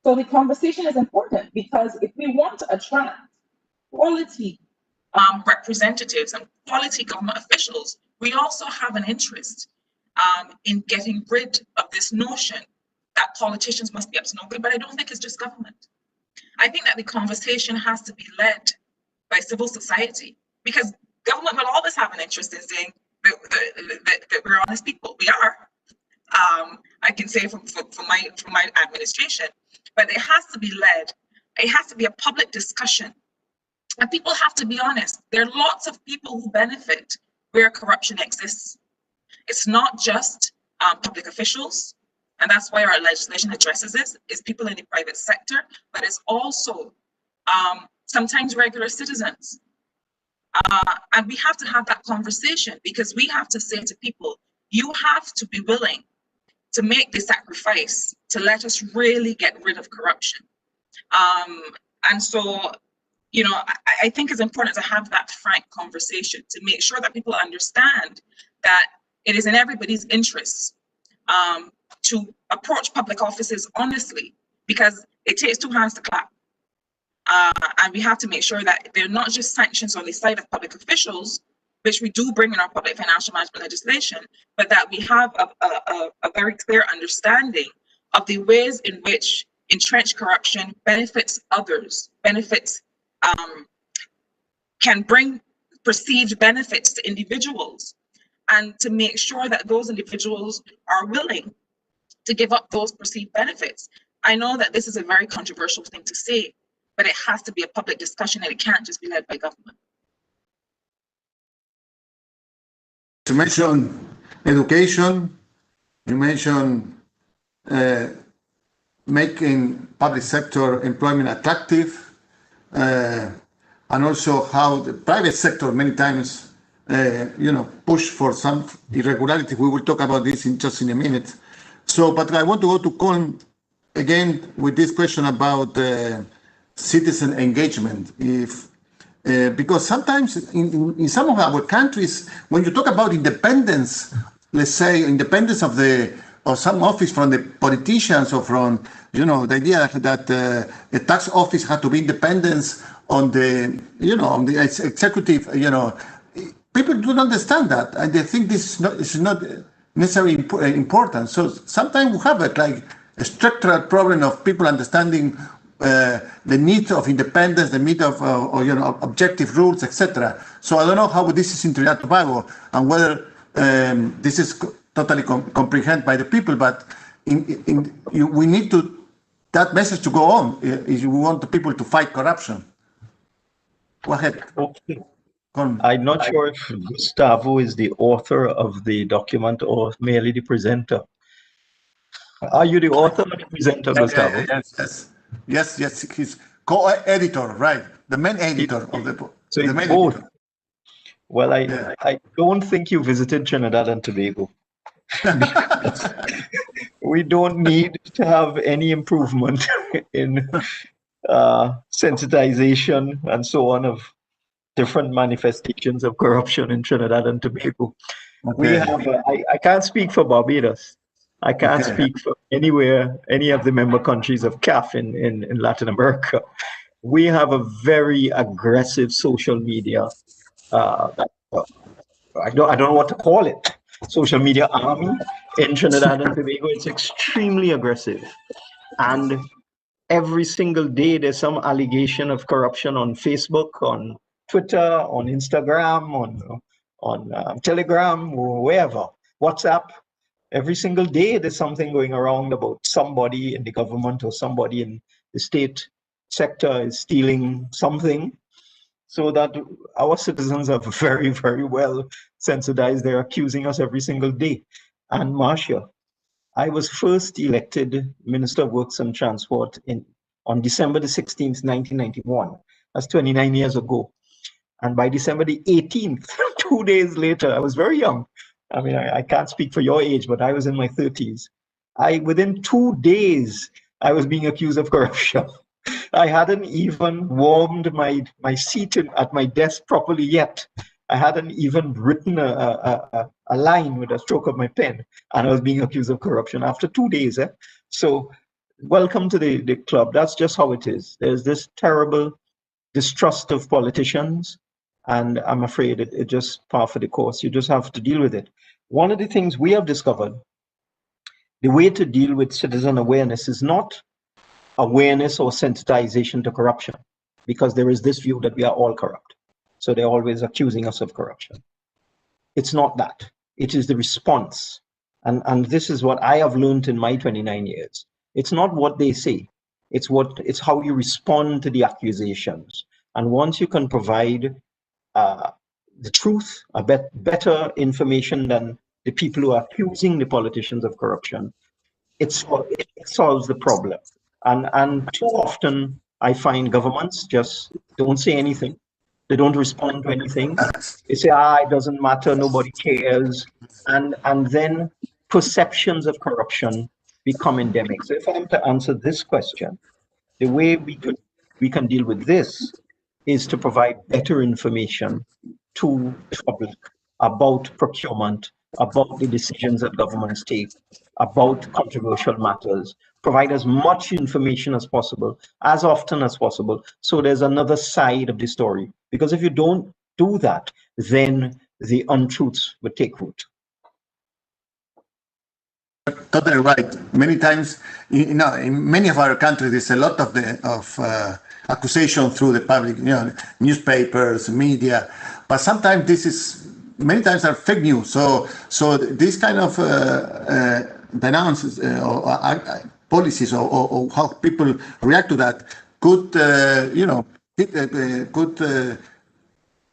So the conversation is important, because if we want to attract quality representatives and quality government officials, we also have an interest in getting rid of this notion that politicians must be up to no good. But I don't think it's just government. I think that the conversation has to be led by civil society, because government will always have an interest in saying that we're honest people. We are. I can say from my administration, but it has to be led. It has to be a public discussion, and people have to be honest. There are lots of people who benefit where corruption exists. It's not just public officials, and that's why our legislation addresses this, is people in the private sector, but it's also sometimes regular citizens. And we have to have that conversation, because we have to say to people, you have to be willing to make the sacrifice to let us really get rid of corruption. And so, you know, I think it's important to have that frank conversation to make sure that people understand that it is in everybody's interests to approach public offices honestly, because it takes two hands to clap. And we have to make sure that they're not just sanctions on the side of public officials, which we do bring in our public financial management legislation, but that we have a very clear understanding of the ways in which entrenched corruption benefits others, can bring perceived benefits to individuals, and to make sure that those individuals are willing to give up those perceived benefits. I know that this is a very controversial thing to say, but it has to be a public discussion, and it can't just be led by government. You mentioned education, you mentioned making public sector employment attractive, and also how the private sector many times push for some irregularity. We will talk about this just in a minute. So, but I want to go to Colin again with this question about citizen engagement. If because sometimes in some of our countries, when you talk about independence, let's say independence of some office from the politicians or from, the idea that a tax office had to be independent on the, on the executive, people don't understand that, and they think this is not necessarily important. So sometimes we have a structural problem of people understanding the need of independence, the need of objective rules, etc. So I don't know how this is in Trinidad and Tobago and whether this is totally comprehended by the people, but we need that message to go on if we want the people to fight corruption. Go ahead. Okay. I'm not sure if Gustavo is the author of the document or merely the presenter. Are you the author or the presenter, Gustavo? Yes. He's co-editor, right? The main editor of the book. So the main both. Editor. Well, I don't think you visited Trinidad and Tobago. We don't need to have any improvement in sensitization and so on of different manifestations of corruption in Trinidad and Tobago. Okay. We have, I can't speak for Barbados. I can't speak for any of the member countries of CAF in Latin America. We have a very aggressive social media, I don't know what to call it, social media army in Trinidad and Tobago. It's extremely aggressive. And every single day there's some allegation of corruption on Facebook, on Twitter, on Instagram, on Telegram, or wherever, WhatsApp. Every single day there's something going around about somebody in the government or somebody in the state sector is stealing something, so that our citizens are very, very well sensitized. They're accusing us every single day. And Marcia, I was first elected Minister of Works and Transport on December the 16th, 1991. That's 29 years ago. And by December the 18th, 2 days later, I was very young. I mean, I can't speak for your age, but I was in my 30s. Within 2 days, I was being accused of corruption. I hadn't even warmed my seat at my desk properly yet. I hadn't even written a line with a stroke of my pen, and I was being accused of corruption after 2 days. So welcome to the club. That's just how it is. There's this terrible distrust of politicians, and I'm afraid it just par for the course. You just have to deal with it. One of the things we have discovered, the way to deal with citizen awareness is not awareness or sensitization to corruption, because there is this view that we are all corrupt. So they're always accusing us of corruption. It's not that. It is the response. And this is what I have learned in my 29 years. It's not what they say. It's how you respond to the accusations. And once you can provide the truth, better information than the people who are accusing the politicians of corruption, it solves the problem. And too often, I find governments just don't say anything. They don't respond to anything. They say, it doesn't matter, nobody cares. And then perceptions of corruption become endemic. So if I'm to answer this question, the way we can deal with this is to provide better information to the public about procurement, about the decisions that governments take, about controversial matters, provide as much information as possible, as often as possible, so there's another side of the story. Because if you don't do that, then the untruths would take root. Totally right. Many times, in many of our countries, there's a lot of accusation through the public, newspapers, media, but sometimes many times are fake news. So this kind of denounces or policies or how people react to that could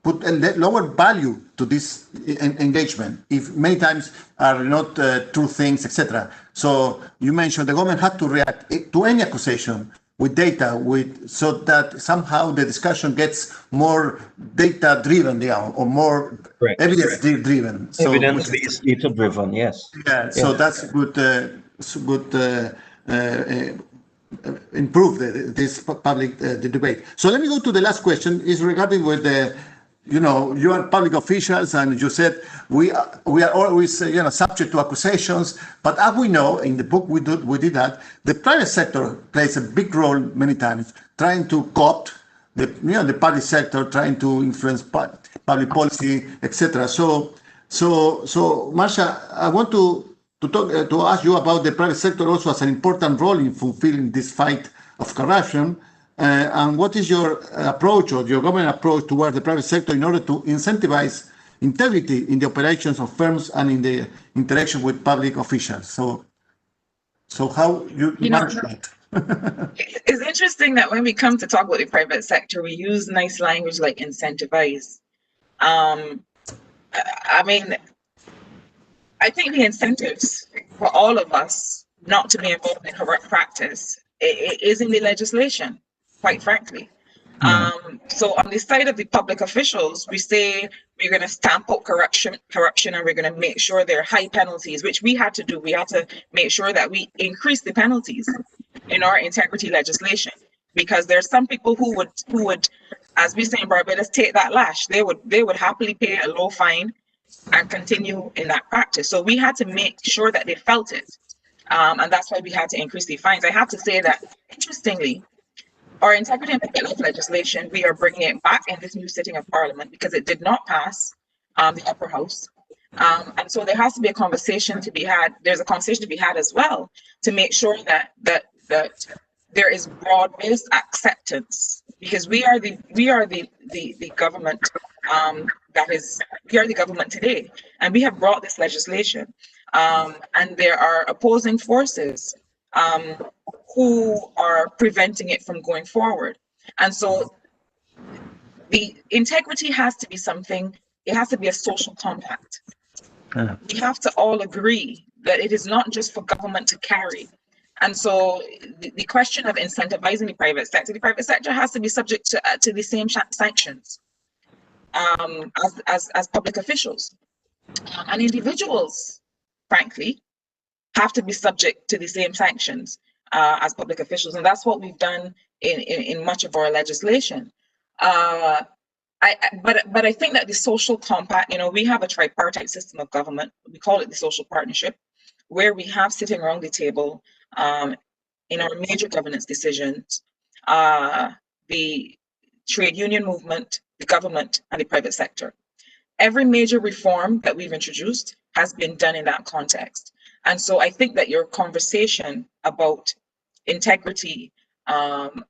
put a lower value to this engagement if many times are not true things, etc. So you mentioned the government had to react to any accusation with data, so that somehow the discussion gets more data driven, or more evidence driven. So evidence-based, data driven, yes. Yeah. So that's good. improve this public the debate. So let me go to the last question. Is regarding with the, you are public officials, and you said we are always subject to accusations. But as we know, in the book we did that the private sector plays a big role many times, trying to co-opt the public sector, trying to influence public policy, etc. So Marcia, I want to ask you about the private sector also has an important role in fulfilling this fight of corruption. And what is your approach or your government approach toward the private sector in order to incentivize integrity in the operations of firms and in the interaction with public officials? So how you manage that? It's interesting that when we come to talk about the private sector, we use nice language like incentivize. I mean, I think the incentives for all of us not to be involved in corrupt practice is in the legislation, quite frankly. So on the side of the public officials, we say we're going to stamp out corruption, and we're going to make sure there are high penalties, which we had to do. We had to make sure that we increase the penalties in our integrity legislation, because there's some people who would, as we say in Barbados, take that lash. They would happily pay a low fine and continue in that practice. So we had to make sure that they felt it. And that's why we had to increase the fines. I have to say that, interestingly, our integrity and public legislation, we are bringing it back in this new sitting of Parliament because it did not pass the upper house. And so there has to be a conversation to be had. There's a conversation to be had as well to make sure that there is broad-based acceptance, because we are the government we are the government today, and we have brought this legislation, and there are opposing forces who are preventing it from going forward. And so the integrity has to be something, it has to be a social compact. We have to all agree that it is not just for government to carry. And so the question of incentivizing the private sector has to be subject to the same sanctions as public officials. And individuals, frankly, have to be subject to the same sanctions as public officials. And that's what we've done in much of our legislation. But I think that the social compact, we have a tripartite system of government. We call it the social partnership, where we have sitting around the table in our major governance decisions, the trade union movement, the government, and the private sector. Every major reform that we've introduced has been done in that context. And so I think that your conversation about integrity and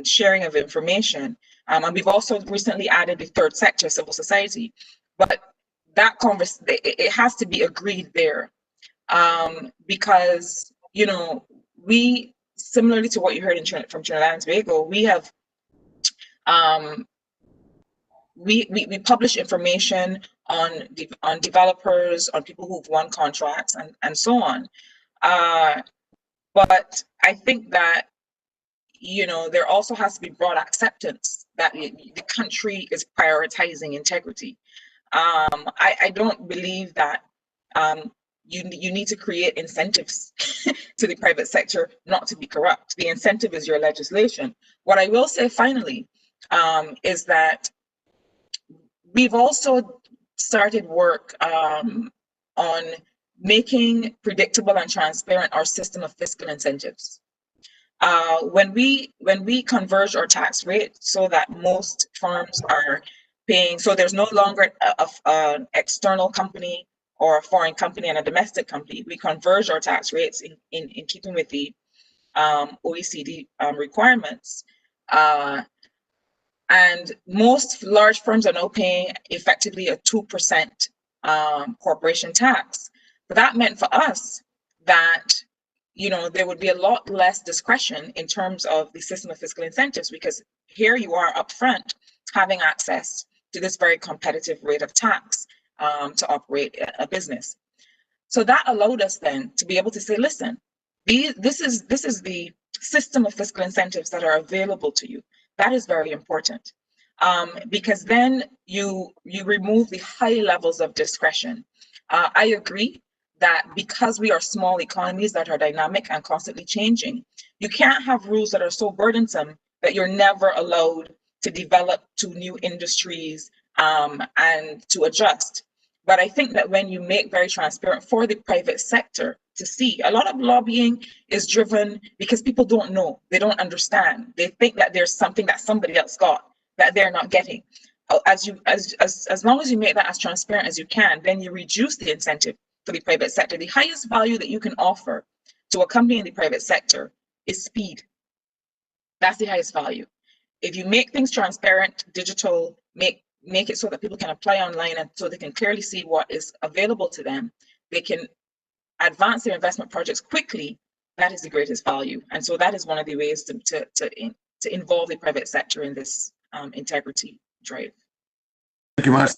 sharing of information, and we've also recently added the third sector, civil society, but that it has to be agreed there, because we, similarly to what you heard from Trinidad and Tobago, we have we publish information on developers, on people who've won contracts, and so on. But I think that there also has to be broad acceptance that the country is prioritizing integrity. I don't believe that you need to create incentives to the private sector not to be corrupt. The incentive is your legislation. What I will say finally is that we've also started work on making predictable and transparent our system of fiscal incentives. When we converge our tax rate so that most firms are paying, so there's no longer an external company or a foreign company and a domestic company, we converge our tax rates in keeping with the OECD requirements. And most large firms are now paying effectively a 2% corporation tax. But that meant for us that there would be a lot less discretion in terms of the system of fiscal incentives, because here you are upfront having access to this very competitive rate of tax to operate a business. So that allowed us then to be able to say, listen, this is the system of fiscal incentives that are available to you. That is very important, because then you remove the high levels of discretion. I agree that because we are small economies that are dynamic and constantly changing, you can't have rules that are so burdensome that you're never allowed to develop to new industries and to adjust. But I think that when you make very transparent for the private sector to see, a lot of lobbying is driven because people don't know, they don't understand. They think that there's something that somebody else got that they're not getting. As long as you make that as transparent as you can, then you reduce the incentive for the private sector. The highest value that you can offer to a company in the private sector is speed. That's the highest value. If you make things transparent, digital, make it so that people can apply online and so they can clearly see what is available to them, they can advance their investment projects quickly. That is the greatest value. And so that is one of the ways to involve the private sector in this integrity drive. Thank you, Mark.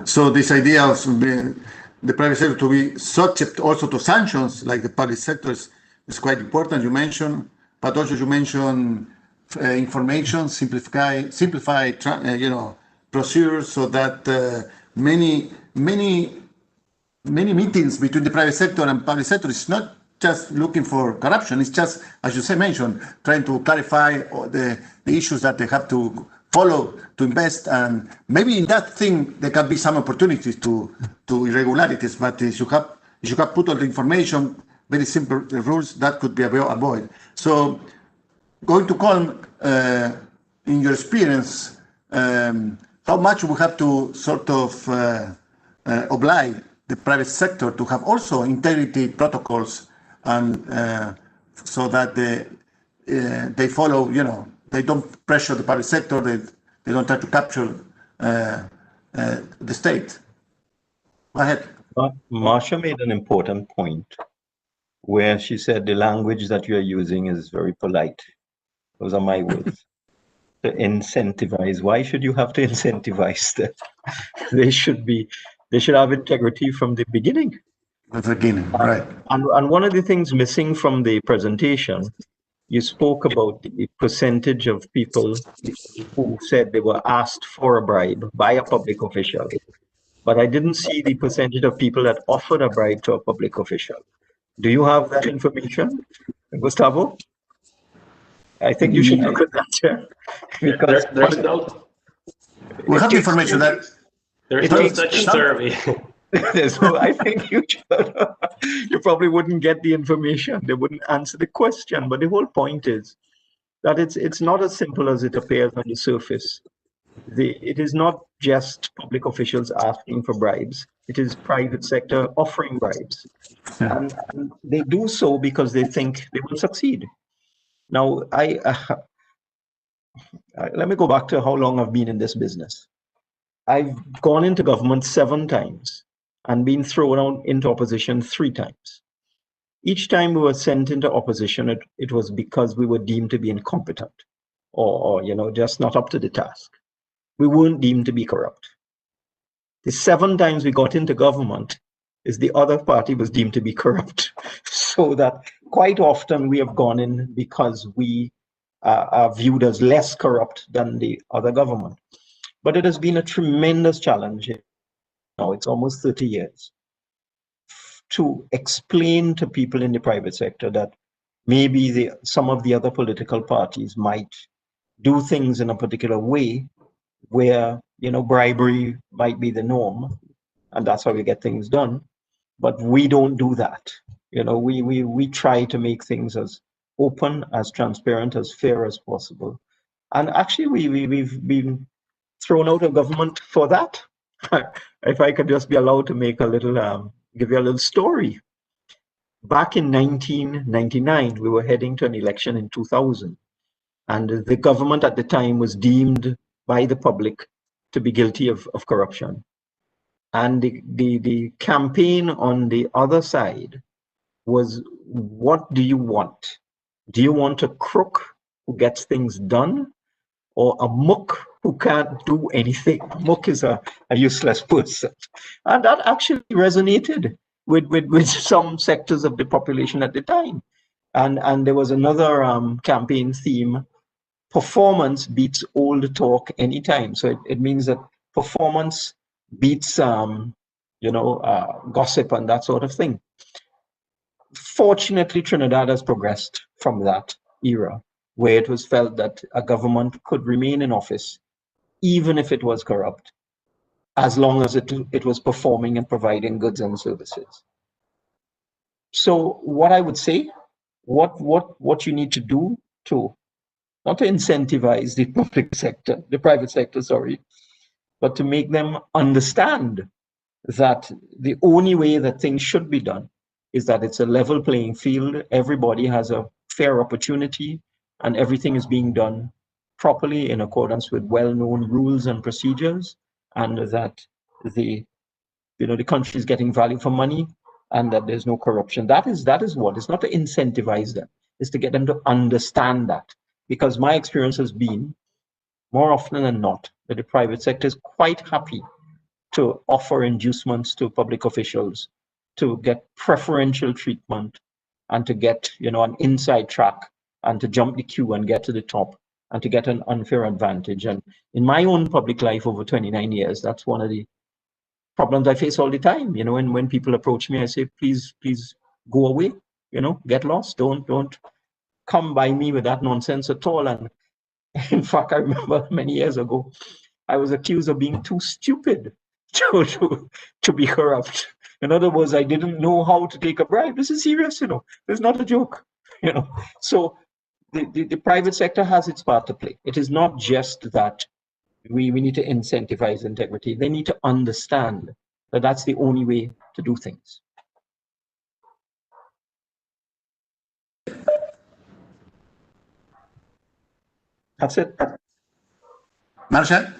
So this idea of the private sector to be subject also to sanctions like the public sector is quite important. You mentioned, but also you mentioned information, simplify procedures so that many meetings between the private sector and public sector is not just looking for corruption. It's just, as you say, mentioned, trying to clarify the issues that they have to follow to invest, and maybe in that thing there can be some opportunities to irregularities. But if you have put all the information, very simple rules, that could be avoided. So, going to Colm, in your experience, how much we have to sort of oblige the private sector to have also integrity protocols, and so that they follow, they don't pressure the public sector, they don't try to capture the state. Go ahead. Marsha made an important point where she said the language that you're using is very polite. Those are my words. To incentivize. Why should you have to incentivize them? They should have integrity from the beginning. The beginning, right. And one of the things missing from the presentation, you spoke about the percentage of people who said they were asked for a bribe by a public official. But I didn't see the percentage of people that offered a bribe to a public official. Do you have that information, Gustavo? I think you should look at that, yeah. Because there's no... We have the information that... There's no such survey. So I think you probably wouldn't get the information. They wouldn't answer the question. But the whole point is that it's not as simple as it appears on the surface. It is not just public officials asking for bribes. It is private sector offering bribes. And they do so because they think they will succeed. Now, let me go back to how long I've been in this business. I've gone into government 7 times and been thrown out into opposition 3 times. Each time we were sent into opposition, it was because we were deemed to be incompetent or just not up to the task. We weren't deemed to be corrupt. The 7 times we got into government is the other party was deemed to be corrupt. So that quite often we have gone in because we are viewed as less corrupt than the other government. But it has been a tremendous challenge. Now it's almost 30 years to explain to people in the private sector that maybe some of the other political parties might do things in a particular way where, bribery might be the norm, and that's how we get things done. But we don't do that. We try to make things as open, as transparent, as fair as possible. And actually, we've been thrown out of government for that. If I could just be allowed to make a little, give you a little story. Back in 1999, we were heading to an election in 2000. And the government at the time was deemed by the public to be guilty of corruption. And the campaign on the other side was, what do you want? Do you want a crook who gets things done, or a muck who can't do anything? Muck is a useless person. And that actually resonated with some sectors of the population at the time. And there was another campaign theme: performance beats old talk anytime. So it means that performance beats gossip and that sort of thing. Fortunately, Trinidad has progressed from that era where it was felt that a government could remain in office even if it was corrupt, as long as it was performing and providing goods and services. So what I would say, what you need to do to, not to incentivize the private sector, sorry, but to make them understand that the only way that things should be done is that it's a level playing field, everybody has a fair opportunity, and everything is being done properly in accordance with well-known rules and procedures, and that the country is getting value for money, and that there's no corruption. That is what. It's not to incentivize them, it's to get them to understand that. Because my experience has been, more often than not, that the private sector is quite happy to offer inducements to public officials to get preferential treatment and to get an inside track and to jump the queue and get to the top and to get an unfair advantage. And in my own public life over 29 years, that's one of the problems I face all the time. When people approach me, I say, please go away, get lost, don't come by me with that nonsense at all. And in fact, I remember many years ago, I was accused of being too stupid to be corrupt. In other words, I didn't know how to take a bribe. This is serious, This is not a joke, So the private sector has its part to play. It is not just that we need to incentivize integrity. They need to understand that that's the only way to do things. That's it. Marcia?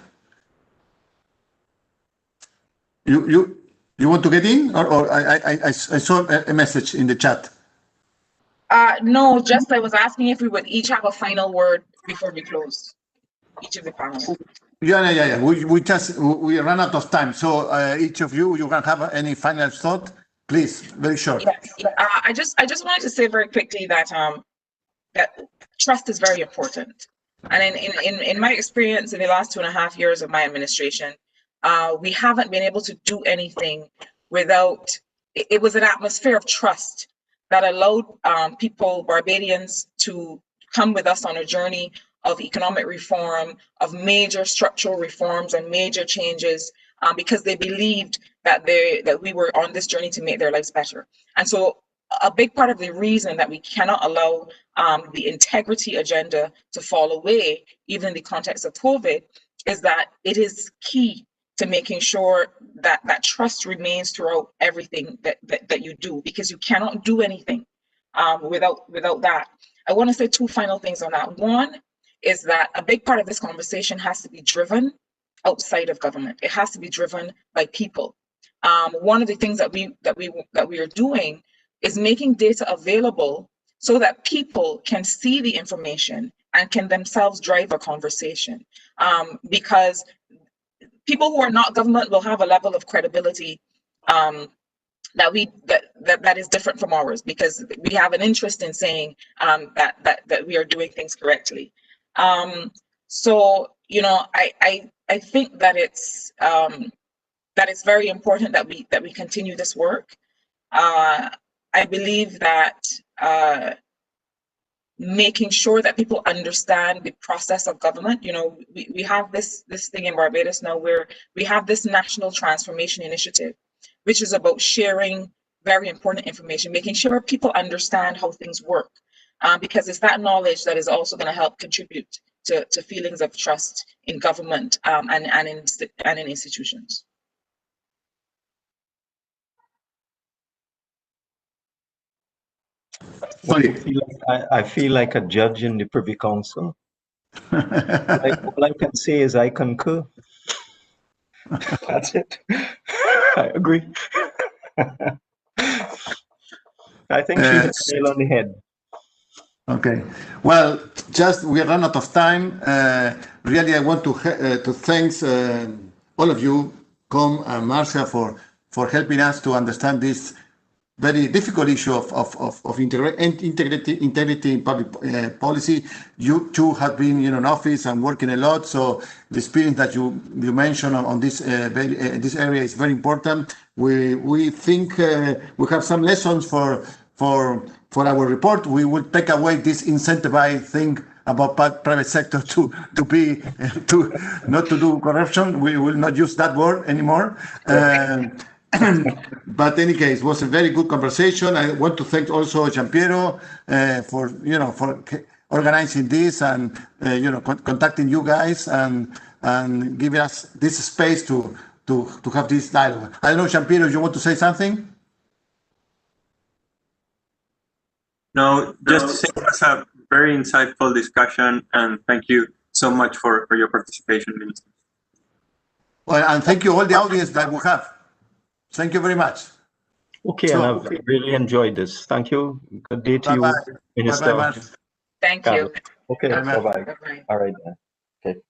You want to get in, or I saw a message in the chat. No, just I was asking if we would each have a final word before we close. Each of the panelists. Yeah. We ran out of time, so each of you can have any final thought, please, very short. Yes. I just wanted to say very quickly that that trust is very important, and in my experience in the last 2.5 years of my administration, we haven't been able to do anything without. It was an atmosphere of trust that allowed people, Barbadians, to come with us on a journey of economic reform, of major structural reforms and major changes, because they believed that we were on this journey to make their lives better. And so a big part of the reason that we cannot allow the integrity agenda to fall away, even in the context of COVID, is that it is key to making sure that that trust remains throughout everything that you do, because you cannot do anything without that. I want to say two final things on that. One is that a big part of this conversation has to be driven outside of government. It has to be driven by people. One of the things that we are doing is making data available so that people can see the information and can themselves drive a conversation. Because people who are not government will have a level of credibility that is different from ours, because we have an interest in saying that we are doing things correctly. So I think that it's very important that we continue this work. I believe that making sure that people understand the process of government. We have this thing in Barbados now where we have this National Transformation Initiative, which is about sharing very important information, making sure people understand how things work, because it's that knowledge that is also going to help contribute to feelings of trust in government and in institutions. Well, I feel like a judge in the Privy Council. All I can say is I concur. That's it. I agree. I think she hit the nail on the head. Okay. Well, we run out of time. Really, I want to thank all of you, Com and Marcia, for helping us to understand this very difficult issue of integrity in public policy. You two have been in office and working a lot, so the experience that you mentioned on this this area is very important. We think we have some lessons for our report. We will take away this incentivized thing about private sector to not to do corruption. We will not use that word anymore. But in any case, it was a very good conversation. I want to thank also Giampiero for organizing this and contacting you guys and giving us this space to have this dialogue. I don't know, Giampiero, you want to say something? No, just to say it was a very insightful discussion, and thank you so much for your participation, Minister. Well, and thank you all the audience that we have. Thank you very much. Okay, and I've really enjoyed this. Thank you. Good day to you, Minister. Bye-bye. Thank you. Okay, bye-bye. All right. Okay.